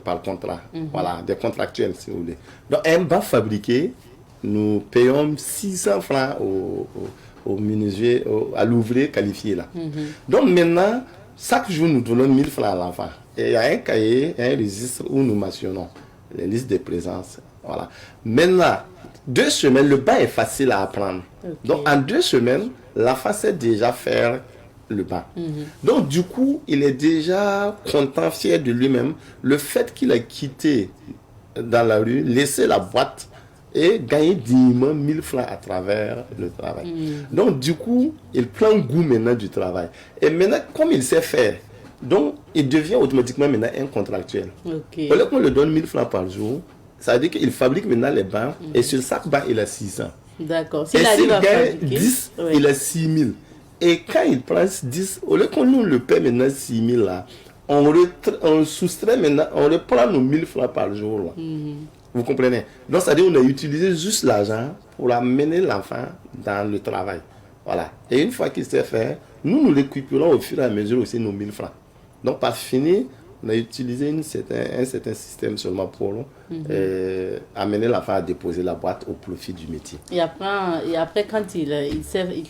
par contrat. Voilà, des contractuels si vous voulez. Donc un bain fabriqué, nous payons 600 francs au menuisier, à l'ouvrier qualifié là. Donc maintenant, chaque jour nous donnons 1000 francs à l'enfant. Et il y a un cahier, un registre où nous mentionnons les listes de présence. Voilà. Maintenant, 2 semaines, le bain est facile à apprendre. Donc en 2 semaines, l'enfant sait déjà faire le bain. Donc du coup, il est déjà content, fier de lui-même. Le fait qu'il a quitté dans la rue, laissé la boîte et gagner dignement 1000 francs à travers le travail. Donc du coup, il prend goût maintenant du travail. Et maintenant, comme il sait faire, donc il devient automatiquement maintenant un contractuel. Au lieu qu'on lui donne 1000 francs par jour, ça veut dire qu'il fabrique maintenant les bains et sur chaque bain, il a 600. D'accord. Et s'il gagne 10, il a 6000. Et quand il prend 10, au lieu qu'on nous le paie maintenant 6000 là, on soustrait maintenant, on reprend nos 1000 francs par jour là. Vous comprenez? Donc, c'est-à-dire qu'on a utilisé juste l'argent pour amener l'enfant dans le travail. Voilà. Et une fois qu'il s'est fait, nous récupérons au fur et à mesure aussi nos 1000 francs. Donc, par fini, on a utilisé un certain système seulement pour amener l'enfant à déposer la boîte au profit du métier. Et après quand il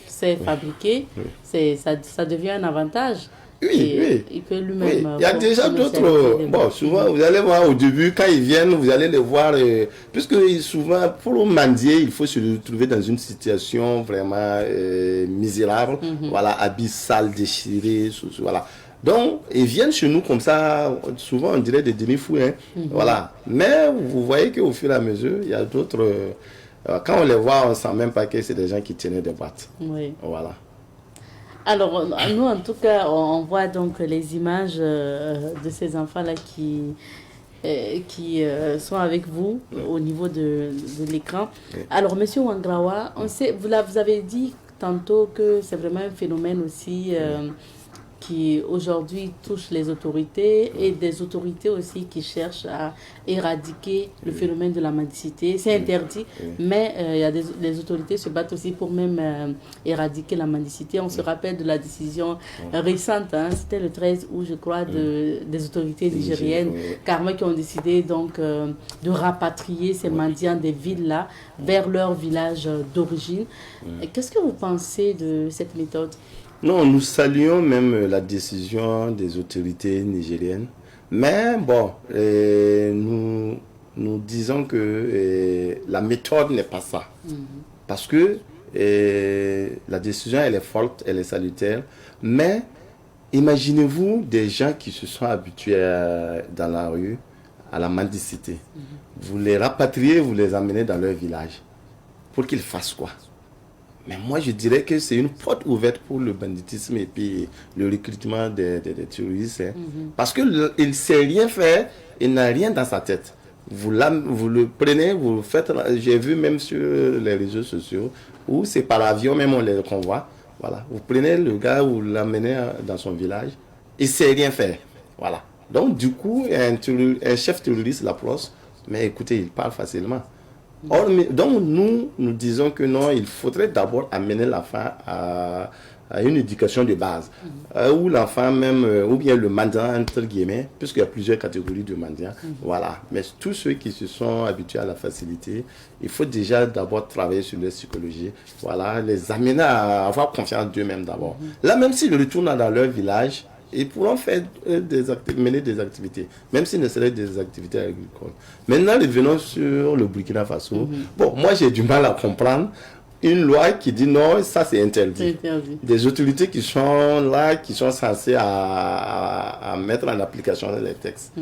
sait fabriquer, ça devient un avantage. Oui. Il peut lui-même. Il y a déjà d'autres. Bon, souvent, vous allez voir au début, quand ils viennent, vous allez les voir. Puisque souvent, pour mendier, il faut se retrouver dans une situation vraiment misérable. Voilà, habits sales, déchirés. Voilà. Donc, ils viennent chez nous comme ça, souvent on dirait des demi-fous. Voilà. Mais vous voyez qu'au fur et à mesure, il y a d'autres. Quand on les voit, on ne sent même pas que c'est des gens qui tenaient des boîtes. Voilà. Alors, nous, en tout cas, on voit donc les images de ces enfants-là qui sont avec vous au niveau de l'écran. Alors, Monsieur Wangrawa, on sait, vous avez dit tantôt que c'est vraiment un phénomène aussi qui aujourd'hui touche les autorités et des autorités aussi qui cherchent à éradiquer le phénomène de la mendicité. C'est interdit, mais il y a des autorités se battent aussi pour même éradiquer la mendicité. On se rappelle de la décision récente, hein, c'était le 13 août, je crois, des autorités nigériennes, carrément qui ont décidé donc de rapatrier ces mendiants des villes-là vers leur village d'origine. Qu'est-ce que vous pensez de cette méthode? Non, nous saluons même la décision des autorités nigériennes. Mais bon, nous disons que la méthode n'est pas ça. Parce que la décision, elle est forte, elle est salutaire. Mais imaginez-vous des gens qui se sont habitués dans la rue à la mendicité. Vous les rapatriez, vous les emmenez dans leur village. Pour qu'ils fassent quoi? Mais moi, je dirais que c'est une porte ouverte pour le banditisme et puis le recrutement des terroristes. Hein. Parce qu'il ne sait rien faire, il n'a rien dans sa tête. Vous le prenez, vous le faites. J'ai vu même sur les réseaux sociaux où c'est par avion, même on les convoie. Voilà. Vous prenez le gars, vous l'amenez dans son village, il ne sait rien faire. Voilà. Donc, du coup, un chef terroriste l'approche, mais écoutez, il parle facilement. Or, donc nous disons que non, il faudrait d'abord amener l'enfant à une éducation de base, où l'enfant même, ou bien le mendiant entre guillemets, puisqu'il y a plusieurs catégories de mendiants, voilà. Mais tous ceux qui se sont habitués à la facilité, il faut déjà d'abord travailler sur leur psychologie, voilà, les amener à avoir confiance d'eux-mêmes d'abord. Là, même s'ils retournent dans leur village, ils pourront mener des activités, même s'il ne serait des activités agricoles. Maintenant, revenons sur le Burkina Faso. Bon, moi, j'ai du mal à comprendre une loi qui dit non, ça c'est interdit. Des autorités qui sont là, qui sont censées à mettre en application les textes.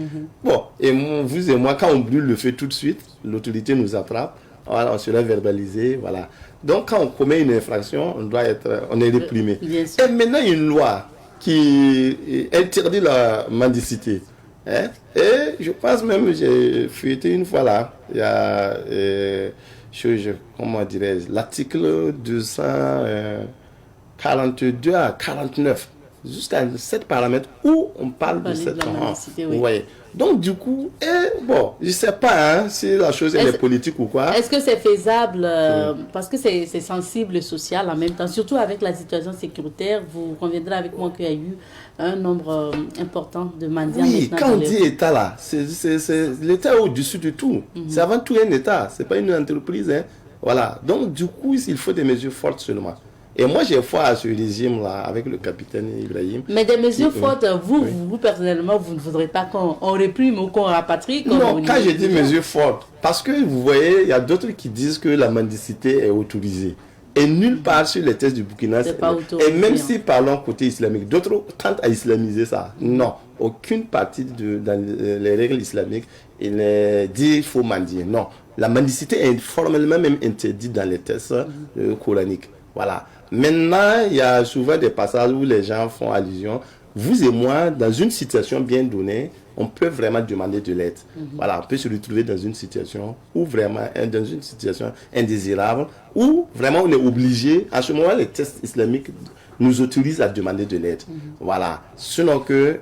Bon, et vous et moi, quand on brûle le feu tout de suite, l'autorité nous attrape, voilà, on sera verbalisé, voilà. Donc, quand on commet une infraction, on est réprimé. Et maintenant, il y a une loi qui interdit la mendicité. Hein? Et je pense même, j'ai feuilleté une fois là, il y a, comment dirais-je, l'article 242 à 49, jusqu'à 7 paramètres où on parle de cette mendicité. Oui. Ouais. Donc du coup, bon, je ne sais pas hein, si la chose est politique ou quoi. Est-ce que c'est faisable parce que c'est sensible social en même temps, surtout avec la situation sécuritaire, vous conviendrez avec moi qu'il y a eu un nombre important de mendiants. Oui, quand on dit État là, c'est l'État au-dessus de tout. C'est avant tout un État, ce n'est pas une entreprise. Hein. Voilà. Donc du coup, il faut des mesures fortes seulement. Et moi, j'ai foi à ce régime-là avec le capitaine Ibrahim. Mais des mesures fortes, vous, personnellement, vous ne voudrez pas qu'on réprime ou qu'on rapatrie? Non, quand je dis mesures fortes, parce que vous voyez, il y a d'autres qui disent que la mendicité est autorisée. Et nulle part sur les textes du Burkina, et même si parlons côté islamique, d'autres tentent à islamiser ça. Non, aucune partie dans les règles islamiques, il dit qu'il faut mendier. Non, la mendicité est formellement même interdite dans les textes coraniques. Voilà. Maintenant, il y a souvent des passages où les gens font allusion. Vous et moi, dans une situation bien donnée, on peut vraiment demander de l'aide. Voilà, on peut se retrouver dans une situation où vraiment, dans une situation indésirable, où vraiment on est obligé. À ce moment, les textes islamiques nous autorisent à demander de l'aide. Voilà. Sinon que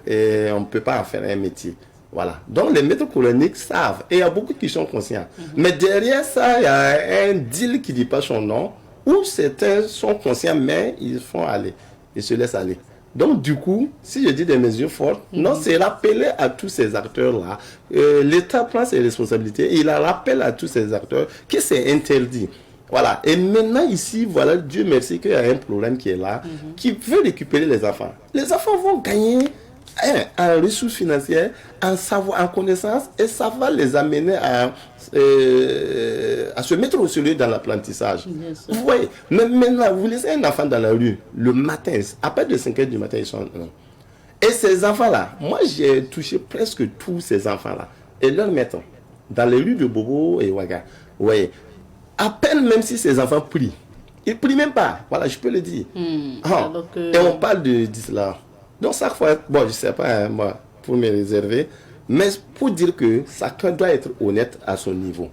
on ne peut pas en faire un métier. Voilà. Donc les maîtres coraniques savent. Et il y a beaucoup qui sont conscients. Mais derrière ça, il y a un deal qui ne dit pas son nom, où certains sont conscients, mais ils font aller, ils se laissent aller. Donc, du coup, si je dis des mesures fortes, non, c'est rappeler à tous ces acteurs-là, l'État prend ses responsabilités, et il rappelle à tous ces acteurs que c'est interdit. Voilà. Et maintenant, ici, voilà, Dieu merci qu'il y a un problème qui est là, qui veut récupérer les enfants. Les enfants vont gagner en ressources financières, en savoir, en connaissance, et ça va les amener à se mettre au sérieux dans l'apprentissage. Vous voyez, mais maintenant, vous laissez un enfant dans la rue, le matin, à partir de 5 h du matin, ils sont... Et ces enfants-là, moi j'ai touché presque tous ces enfants-là, et leur maître, dans les rues de Bobo et Ouaga. Vous voyez, à peine même si ces enfants prient, ils ne prient même pas, voilà, je peux le dire. Et on parle d'islam. Donc, chaque fois, bon, je ne sais pas, hein, moi, pour me réserver, mais pour dire que chacun doit être honnête à son niveau.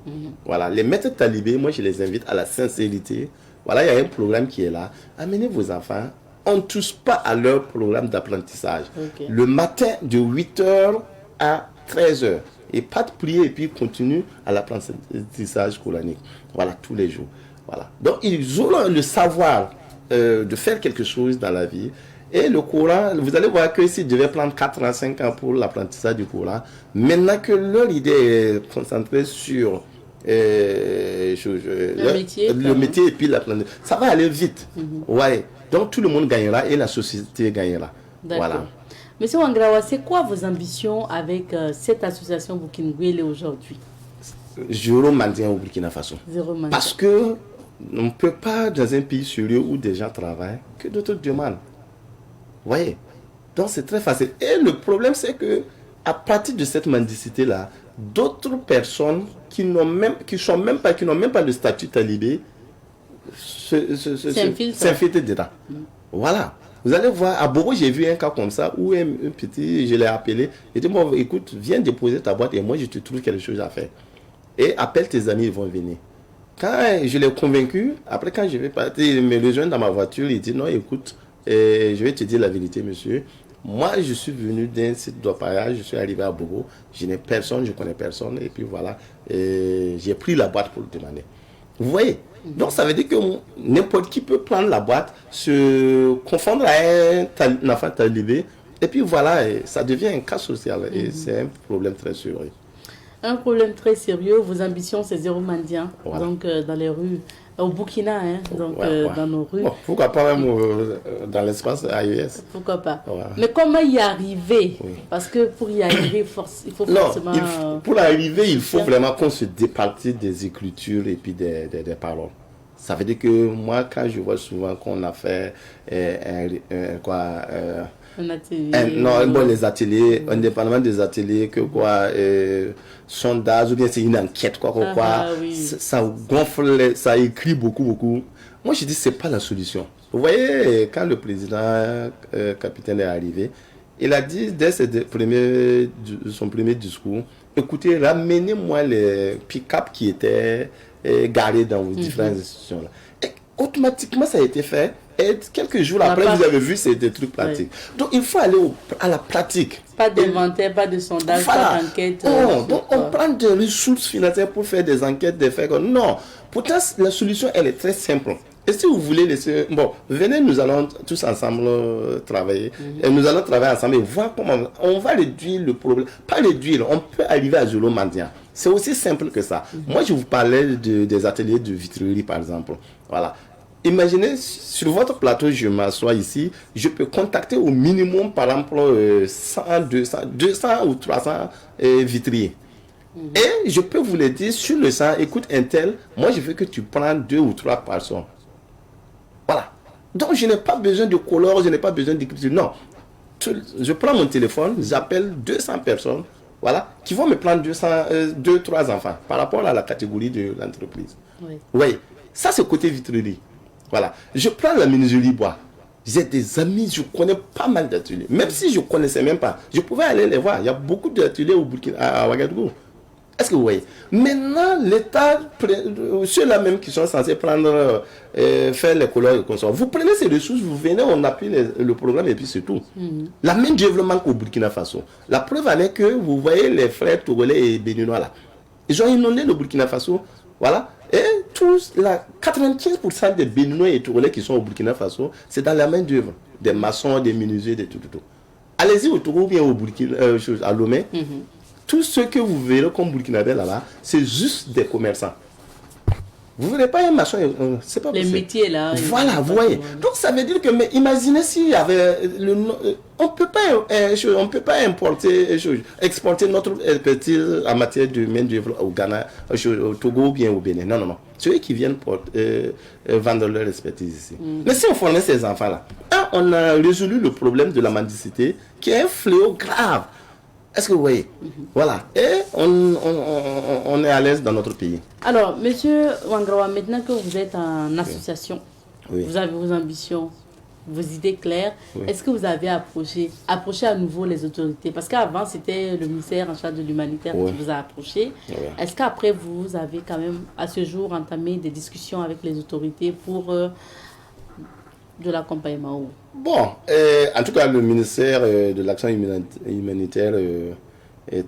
Voilà, les maîtres talibés, moi, je les invite à la sincérité. Voilà, il y a un programme qui est là. Amenez vos enfants on ne touche pas à leur programme d'apprentissage. Ok. Le matin, de 8h à 13h. Et pas de prier et puis continue à l'apprentissage coranique. Voilà, tous les jours. Voilà. Donc, ils ont le savoir de faire quelque chose dans la vie. Et le Coran, vous allez voir que s'ils devaient prendre 4 à 5 ans pour l'apprentissage du Coran, maintenant que leur idée est concentrée sur le métier et puis l'apprentissage, ça va aller vite. Ouais. Donc, tout le monde gagnera et la société gagnera. Voilà. Monsieur Wangrawa, c'est quoi vos ambitions avec cette association Boukinguele aujourd'hui? Zéro mendiant au Burkina Faso. Zéro mendiant. Parce que on ne peut pas, dans un pays sérieux où des gens travaillent, que d'autres demandent. Vous voyez? Donc c'est très facile. Et le problème, c'est que à partir de cette mendicité-là, d'autres personnes qui n'ont même pas le statut talibé s'infiltrent dedans. Voilà. Vous allez voir, à Bogo, j'ai vu un cas comme ça où un petit, je l'ai appelé, il dit, bon, écoute, viens déposer ta boîte et moi je te trouve quelque chose à faire. Et appelle tes amis, ils vont venir. Quand je l'ai convaincu, après quand je vais partir, il me rejoint dans ma voiture, il dit, non, écoute, je vais te dire la vérité, monsieur. Moi, je suis venu d'un site d'opérage, je suis arrivé à Bogo, je n'ai personne, je connais personne, et puis voilà, j'ai pris la boîte pour le demander. Vous voyez? Donc ça veut dire que n'importe qui peut prendre la boîte, se confondre à un enfant talibé, et puis voilà, et ça devient un cas social, et c'est un problème très sérieux. Un problème très sérieux, vos ambitions c'est zéro mendiant, voilà. Donc dans les rues, au Burkina, hein, donc dans nos rues. Bon, pourquoi pas même dans l'espace AES? Pourquoi pas. Voilà. Mais comment y arriver? Parce que pour y arriver, il faut forcément... pour arriver, il faut vraiment qu'on se départit des écritures et puis des paroles. Ça veut dire que moi, quand je vois souvent qu'on a fait un atelier. Les ateliers, indépendamment des ateliers, que sondage, ou bien c'est une enquête, oui. Ça gonfle, ça écrit beaucoup. Moi, je dis, c'est pas la solution. Vous voyez, quand le président capitaine est arrivé, il a dit, dès son premier discours, écoutez, ramenez-moi les pick-up qui étaient garés dans vos différentes institutions. Là. Et automatiquement, ça a été fait. Et quelques jours après, vous avez vu, c'est des trucs pratiques. Oui. Donc, il faut aller à la pratique. Pas d'inventaire, pas de sondage, pas d'enquête. Donc, on prend des ressources financières pour faire des enquêtes, des faits. Non. Pourtant, la solution, elle est très simple. Et si vous voulez laisser... Bon, venez, nous allons tous ensemble travailler. Et nous allons travailler ensemble et voir comment on va réduire le problème. Pas réduire, on peut arriver à zéro mendiant. C'est aussi simple que ça. Moi, je vous parlais des ateliers de vitrerie, par exemple. Voilà. Imaginez, sur votre plateau, je m'assois ici, je peux contacter au minimum, par exemple, 100, 200 ou 300 vitriers. Et je peux vous le dire, sur le 100, écoute, un tel, moi, je veux que tu prends 2 ou 3 personnes. Voilà. Donc, je n'ai pas besoin de couleur, je n'ai pas besoin d'écriture. Non. Je prends mon téléphone, j'appelle 200 personnes, voilà, qui vont me prendre 2, 3 enfants par rapport à la catégorie de l'entreprise. Oui. Ça, c'est côté vitrerie. Voilà. Je prends la menuiserie bois. J'ai des amis, je connais pas mal d'ateliers. Même si je ne connaissais même pas, je pouvais aller les voir. Il y a beaucoup d'ateliers au Burkina, à Ouagadougou. Est-ce que vous voyez? Maintenant, l'État, ceux-là même qui sont censés prendre, faire les couleurs et consorts, vous prenez ces ressources, vous venez, on appuie le programme et puis c'est tout. La main d'œuvre manque au Burkina Faso. La preuve en est que vous voyez les frères togolais et béninois là. Ils ont inondé le Burkina Faso. Voilà. Et tous, 95% des Béninois et Togolais qui sont au Burkina Faso, c'est dans la main d'œuvre. Des maçons, des menuisiers, des tout. Allez-y au Togo ou bien au Burkina, à Lomé. Tous ceux que vous verrez comme Burkinabé là-bas, c'est juste des commerçants. Vous ne verrez pas un maçon, c'est pas possible. Les métiers là. Voilà, vous voyez. Donc ça veut dire que, mais imaginez s'il y avait on peut pas exporter notre expertise en matière de main d'œuvre au Ghana, au Togo ou bien au Bénin. Non. Ceux qui viennent vendre leur expertise ici. Mais si on formait ces enfants-là, on a résolu le problème de la mendicité, qui est un fléau grave. Est-ce que vous voyez? Voilà. Et on est à l'aise dans notre pays. Alors, monsieur Wangrawa, maintenant que vous êtes en association, vous avez vos ambitions, vos idées claires, est-ce que vous avez approché à nouveau les autorités? Parce qu'avant, c'était le ministère en charge de l'humanitaire qui vous a approché. Est-ce qu'après, vous avez quand même, à ce jour, entamé des discussions avec les autorités pour de l'accompagnement où? Bon, en tout cas, le ministère de l'Action humanitaire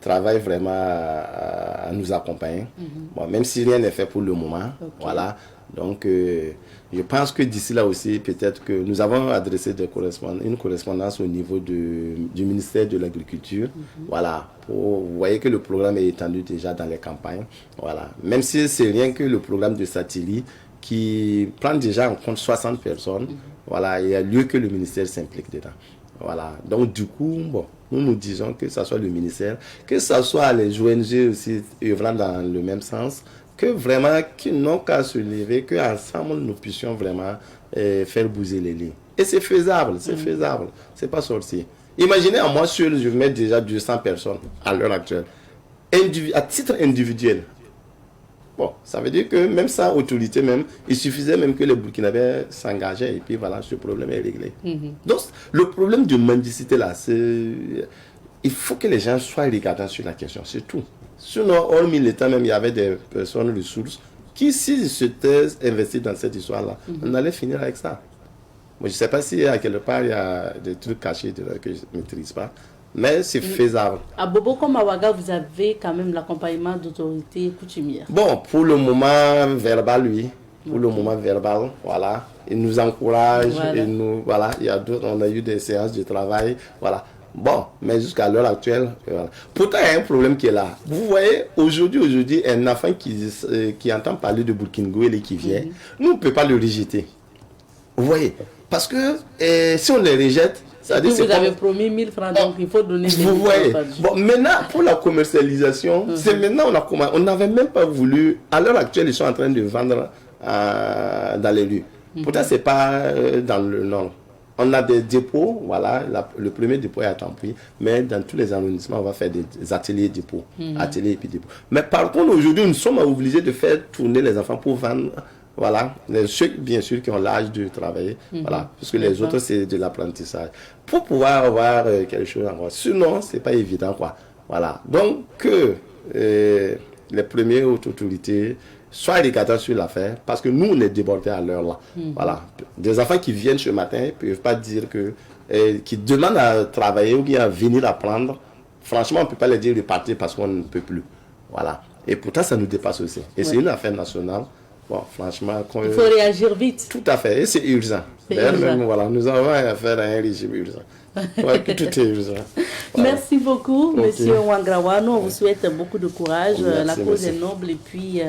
travaille vraiment à nous accompagner. Bon, même si rien n'est fait pour le moment. Voilà. Donc, je pense que d'ici là aussi, peut-être que nous avons adressé une correspondance au niveau du ministère de l'Agriculture. Voilà. Vous voyez que le programme est étendu déjà dans les campagnes. Voilà. Même si c'est rien que le programme de satellite qui prend déjà en compte 60 personnes. Voilà. Il y a lieu que le ministère s'implique dedans. Voilà. Donc, du coup, bon, nous disons que ce soit le ministère, que ce soit les ONG aussi œuvrant dans le même sens, que vraiment, qu'ils n'ont qu'à se lever, qu'ensemble, nous puissions vraiment faire bouger les lignes. Et c'est faisable, c'est pas sorcier. Imaginez, à moi seul, je mets déjà 200 personnes à l'heure actuelle, à titre individuel. Bon, ça veut dire que même sans autorité, même, il suffisait même que les Burkinabés s'engageaient et puis voilà, ce problème est réglé. Donc, le problème de mendicité là, il faut que les gens soient regardants sur la question, c'est tout. Sinon, hormis l'État même, il y avait des personnes ressources qui, s'ils s'étaient investis dans cette histoire-là, on allait finir avec ça. Moi, je ne sais pas si à quelque part, il y a des trucs cachés que je ne maîtrise pas, mais c'est faisable. À Bobo comme à Ouaga, vous avez quand même l'accompagnement d'autorités coutumières. Bon, pour le moment verbal, oui. Pour le moment verbal, voilà. Il nous encourage, voilà. Il y a d'autres, on a eu des séances de travail, voilà. Bon, mais jusqu'à l'heure actuelle, voilà. Pourtant, il y a un problème qui est là. Vous voyez, aujourd'hui, un enfant qui entend parler de Burkinabé et qui vient, nous, on ne peut pas le rejeter. Vous voyez, parce que si on les rejette, ça dit, vous avez promis 1000 francs, donc il faut donner 1000 francs. Vous voyez, bon, maintenant, pour la commercialisation, c'est maintenant, on n'avait même pas voulu, à l'heure actuelle, ils sont en train de vendre dans les rues. Pourtant, ce n'est pas dans le nord. On a des dépôts, voilà, le premier dépôt est à Tampi, mais dans tous les arrondissements, on va faire des ateliers dépôts, ateliers et puis dépôts. Mais par contre, aujourd'hui, nous sommes obligés de faire tourner les enfants pour vendre, voilà, ceux, bien sûr, qui ont l'âge de travailler, voilà, parce que les autres, c'est de l'apprentissage. Pour pouvoir avoir quelque chose encore. Sinon, ce n'est pas évident, quoi. Voilà. Donc, que les premières autorités soient regardants sur l'affaire, parce que nous, on est débordés à l'heure là. Voilà. Des enfants qui viennent ce matin ne peuvent pas dire que, qui demandent à travailler ou bien à venir apprendre. Franchement, on ne peut pas les dire de partir parce qu'on ne peut plus. Voilà. Et pourtant, ça nous dépasse aussi. Et c'est une affaire nationale. Bon, franchement, il faut réagir vite. Tout à fait. Et c'est urgent. D'ailleurs, même, voilà, nous avons affaire à un régime urgent. Ouais, tout est urgent. Voilà. Merci beaucoup, Monsieur Ouangrawa. Nous, on vous souhaite beaucoup de courage. La cause est noble et puis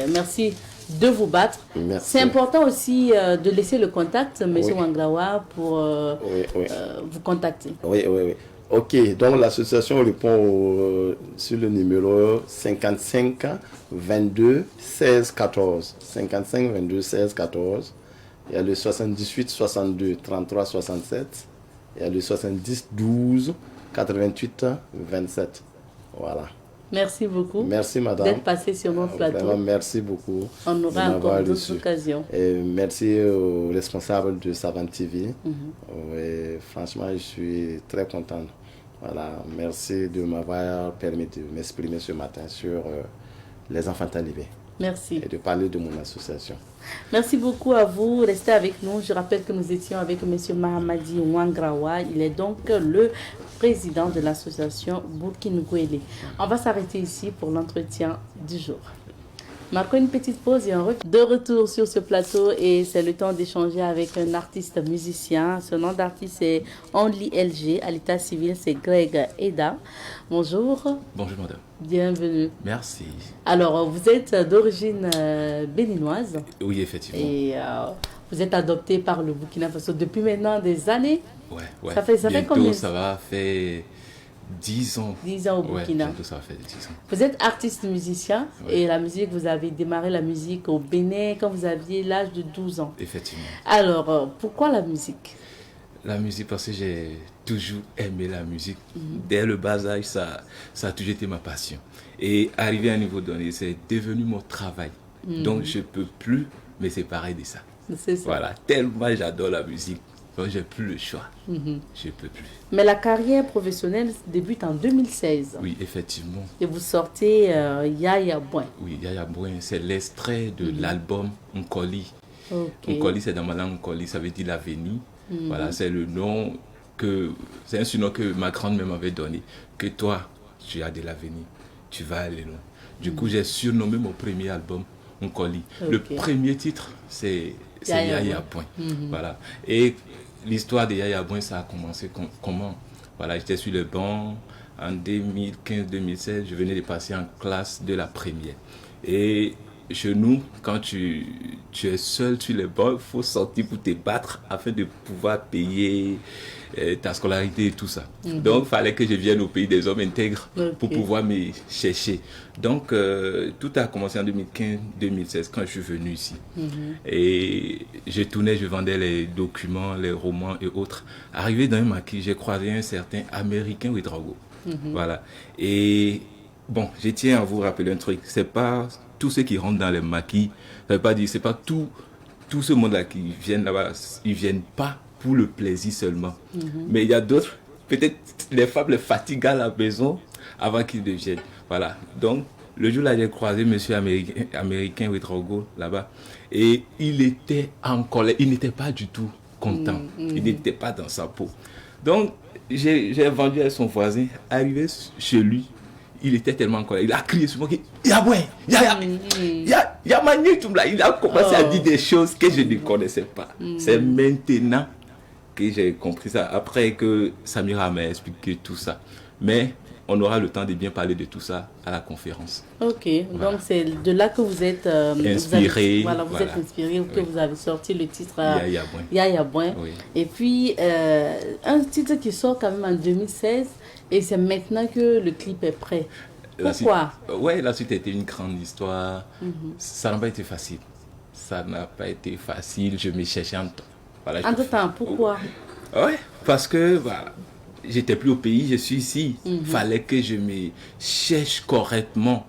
merci de vous battre. C'est important aussi de laisser le contact, Monsieur Ouangrawa, pour vous contacter. Oui. Ok, donc l'association répond sur le numéro 55 22 16 14. 55 22 16 14. Il y a le 78 62 33 67. Il y a le 70 12 88 27. Voilà. Merci beaucoup. Merci madame d'être passé sur notre plateau. Vraiment, merci beaucoup. On aura encore d'autres occasions. Et merci aux responsables de Savant TV. Et franchement, je suis très content. Voilà, merci de m'avoir permis de m'exprimer ce matin sur les enfants talibés. Merci. Et de parler de mon association. Merci beaucoup à vous. Restez avec nous. Je rappelle que nous étions avec M. Mahamadi Ouangrawa. Il est donc le président de l'association Burkinabé. On va s'arrêter ici pour l'entretien du jour. Marquons une petite pause et on revient de retour sur ce plateau et c'est le temps d'échanger avec un artiste musicien. Son nom d'artiste est Only LG. À l'état civil, c'est Greg Eda. Bonjour. Bonjour madame. Bienvenue. Merci. Alors, vous êtes d'origine béninoise. Oui, effectivement. Et vous êtes adopté par le Burkina Faso depuis maintenant des années. Ouais. Ça fait combien? Ça va faire 10 ans. 10 ans au Burkina. Bientôt ça va faire 10 ans. Vous êtes artiste musicien et la musique, vous avez démarré la musique au Bénin quand vous aviez l'âge de 12 ans. Effectivement. Alors, pourquoi la musique? La musique parce que j'ai toujours aimé la musique. Dès le bas âge, ça a toujours été ma passion. Et arrivé à un niveau donné, c'est devenu mon travail. Donc je ne peux plus me séparer de ça. C'est ça. Voilà, tellement j'adore la musique. Donc j'ai plus le choix. Je ne peux plus. Mais la carrière professionnelle débute en 2016. Oui, effectivement. Et vous sortez Yaya Boin. Oui, Yaya Boin, c'est l'extrait de l'album Nkoli Ok. Nkoli, c'est dans ma langue, Nkoli, ça veut dire l'avenir. Voilà, c'est le nom c'est un surnom que ma grand-mère m'avait donné. Que toi, tu as de l'avenir, tu vas aller loin. Du coup, j'ai surnommé mon premier album Nkoli. Ok. Le premier titre, c'est Yaya Yaya Boin. Voilà. Et l'histoire de Yaya Boin, ça a commencé comment? Voilà, j'étais sur le banc en 2015-2016, je venais de passer en classe de la première. Et chez nous, quand tu es seul sur le banc, il faut sortir pour te battre afin de pouvoir payer ta scolarité et tout ça. Donc, il fallait que je vienne au pays des hommes intègres pour pouvoir me chercher. Donc, tout a commencé en 2015-2016 quand je suis venu ici. Et je tournais, je vendais les documents, les romans et autres. Arrivé dans un maquis, j'ai croisé un certain Américain Ouedraogo. Voilà. Et bon, je tiens à vous rappeler un truc. C'est pas tous ceux qui rentrent dans les maquis, ça veut pas dire, c'est pas tout ce monde-là qui viennent là-bas, ils viennent pas pour le plaisir seulement. Mais il y a d'autres, peut-être les femmes les fatiguent à la maison avant qu'ils ne viennent. Voilà. Donc, le jour-là, j'ai croisé monsieur américain Ouedraogo là-bas et il était en colère. Il n'était pas du tout content. Il n'était pas dans sa peau. Donc, j'ai vendu à son voisin. Arrivé chez lui, il était tellement en colère. Il a crié sur moi qu'il y a Manu Toumbla. Il a commencé à dire des choses que je ne connaissais pas. C'est maintenant que j'ai compris ça. Après que Samira m'a expliqué tout ça. Mais on aura le temps de bien parler de tout ça à la conférence. Ok, voilà. Donc c'est de là que vous êtes inspiré. Vous êtes inspiré, que vous avez sorti le titre Yaya Boin. Oui. Et puis, un titre qui sort quand même en 2016, et c'est maintenant que le clip est prêt. Pourquoi? Oui, la suite a été une grande histoire. Ça n'a pas été facile. Ça n'a pas été facile. Je me cherchais en temps. Voilà, temps, pourquoi? Oui, parce que voilà, j'étais plus au pays, je suis ici. Fallait que je me cherche correctement.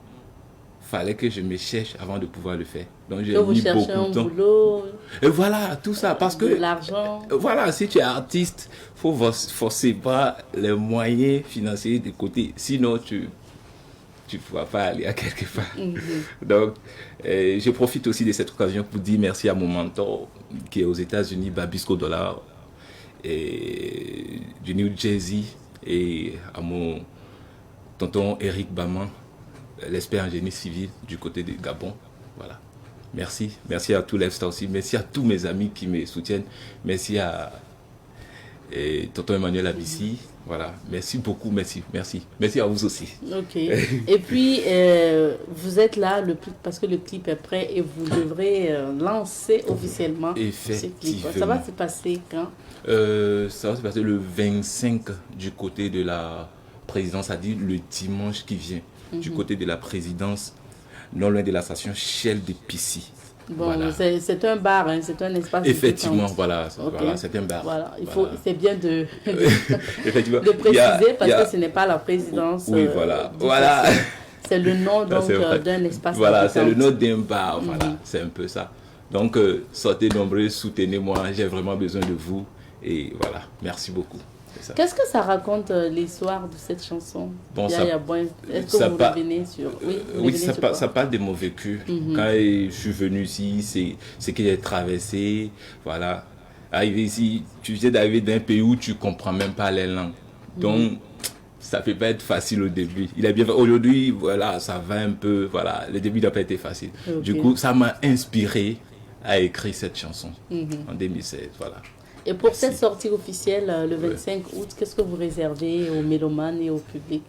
Fallait que je me cherche avant de pouvoir le faire. Donc j'ai mis beaucoup de temps. Boulot, et voilà, tout ça parce que l'argent. Voilà, si tu es artiste, faut forcément les moyens financiers de côté. Sinon tu ne pourras pas aller à quelque part. Donc, je profite aussi de cette occasion pour dire merci à mon mentor qui est aux États-Unis, Babisco Dollar, et du New Jersey, et à mon tonton Eric Baman, l'expert en génie civil du côté de Gabon. Voilà. Merci. Merci à tous les stars aussi. Merci à tous mes amis qui me soutiennent. Merci à tonton Emmanuel Abissi. Voilà. Merci beaucoup. Merci. Merci à vous aussi. Ok. Et puis, vous êtes là parce que le clip est prêt et vous devrez lancer officiellement ce clip. Ça va se passer quand? Ça va se passer le 25 du côté de la présidence, c'est-à-dire le dimanche qui vient. Du côté de la présidence, non loin de la station Shell de Pissy. Bon, voilà. C'est un bar, hein, c'est un espace. Effectivement, voilà, c'est un bar. Voilà. C'est bien de préciser parce que ce n'est pas la présidence. Oui, voilà. C'est le nom d'un espace. Voilà, c'est le nom d'un bar, voilà, c'est un peu ça. Donc, sortez nombreux, soutenez-moi, j'ai vraiment besoin de vous. Et voilà, merci beaucoup. Qu'est-ce que ça raconte l'histoire de cette chanson? Yaya Boin. Est-ce que vous revenez sur... Oui, ça parle de mon vécu. Quand je suis venu ici, c'est ce que j'ai traversé. Voilà. Arrivé ici, tu viens d'arriver d'un pays où tu ne comprends même pas les langues. Donc, ça ne peut pas être facile au début. Il est bien fait. Aujourd'hui, voilà, ça va un peu. Voilà, le début n'a pas été facile. Okay. Du coup, ça m'a inspiré à écrire cette chanson en 2016. Voilà. Et pour cette sortie officielle, le 25 août, qu'est-ce que vous réservez aux mélomanes et au public?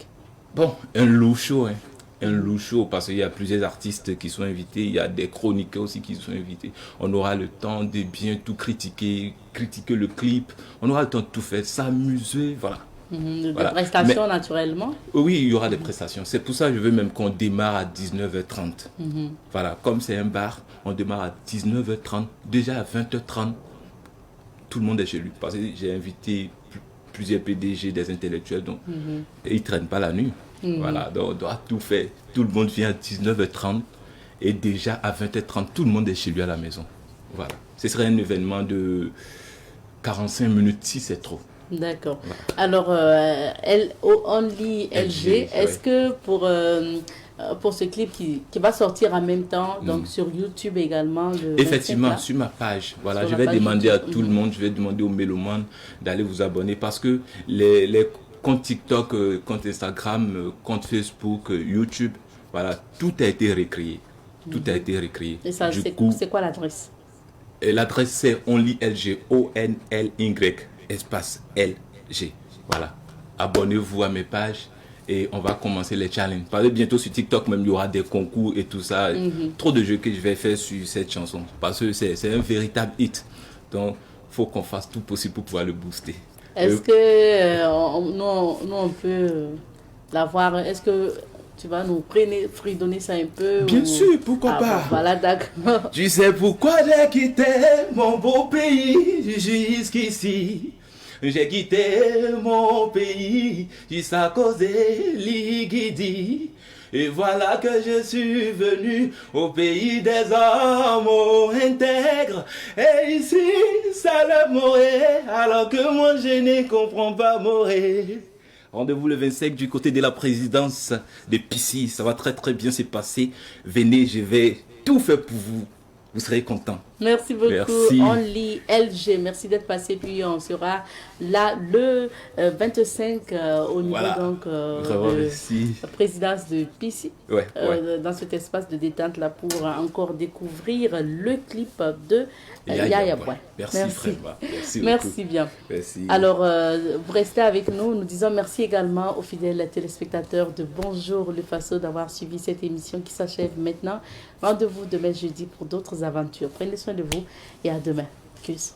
Bon, un lourd show, hein. Un lourd show parce qu'il y a plusieurs artistes qui sont invités, il y a des chroniqueurs aussi qui sont invités. On aura le temps de bien tout critiquer le clip, on aura le temps de tout faire, s'amuser, voilà. Des prestations naturellement? Oui, il y aura des prestations. C'est pour ça que je veux même qu'on démarre à 19h30. Voilà, comme c'est un bar, on démarre à 19h30, déjà à 20h30. Tout le monde est chez lui. Parce que j'ai invité plusieurs PDG, des intellectuels, donc et ils ne traînent pas la nuit. Voilà, donc on doit tout faire. Tout le monde vient à 19h30 et déjà à 20h30, tout le monde est chez lui à la maison. Voilà. Ce serait un événement de 45 minutes si c'est trop. D'accord. Voilà. Alors, Only LG, est-ce que pour pour ce clip qui va sortir en même temps, donc sur YouTube également. Effectivement, sur ma page. Voilà, je vais demander à tout le monde, je vais demander aux mélomanes d'aller vous abonner parce que les comptes TikTok, comptes Instagram, comptes Facebook, YouTube, voilà, tout a été recréé. Tout a été recréé. Et ça, c'est quoi l'adresse? L'adresse c'est OnlyLG, ONLY, espace LG. Voilà. Abonnez-vous à mes pages et on va commencer les challenges. Parce que bientôt sur TikTok même, il y aura des concours et tout ça. Trop de jeux que je vais faire sur cette chanson. Parce que c'est un véritable hit. Donc, il faut qu'on fasse tout possible pour pouvoir le booster. Est-ce que nous, on peut l'avoir? Est-ce que tu vas nous fredonner ça un peu? Bien sûr, pourquoi pas? Voilà, d'accord. Tu sais pourquoi j'ai quitté mon beau pays jusqu'ici? J'ai quitté mon pays juste à cause des Ligidi. Et voilà que je suis venu au pays des hommes intègres. Et ici, ça le mourait, alors que moi je ne comprends pas mourir. Rendez-vous le 25 du côté de la présidence de Pissy. Ça va très très bien se passer. Venez, je vais tout faire pour vous. Vous serez contents. Merci beaucoup. Merci. OnlyLG. Merci d'être passé. Puis on sera là le 25 au niveau donc, de la présidence de Pissy. Dans cet espace de détente là pour encore découvrir le clip de Yaya Boy. Merci. Merci bien. Merci. Alors, vous restez avec nous. Nous disons merci également aux fidèles téléspectateurs de Bonjour le Faso d'avoir suivi cette émission qui s'achève maintenant. Rendez-vous demain jeudi pour d'autres aventures. Prenez soin de vous et à demain. Tchuss.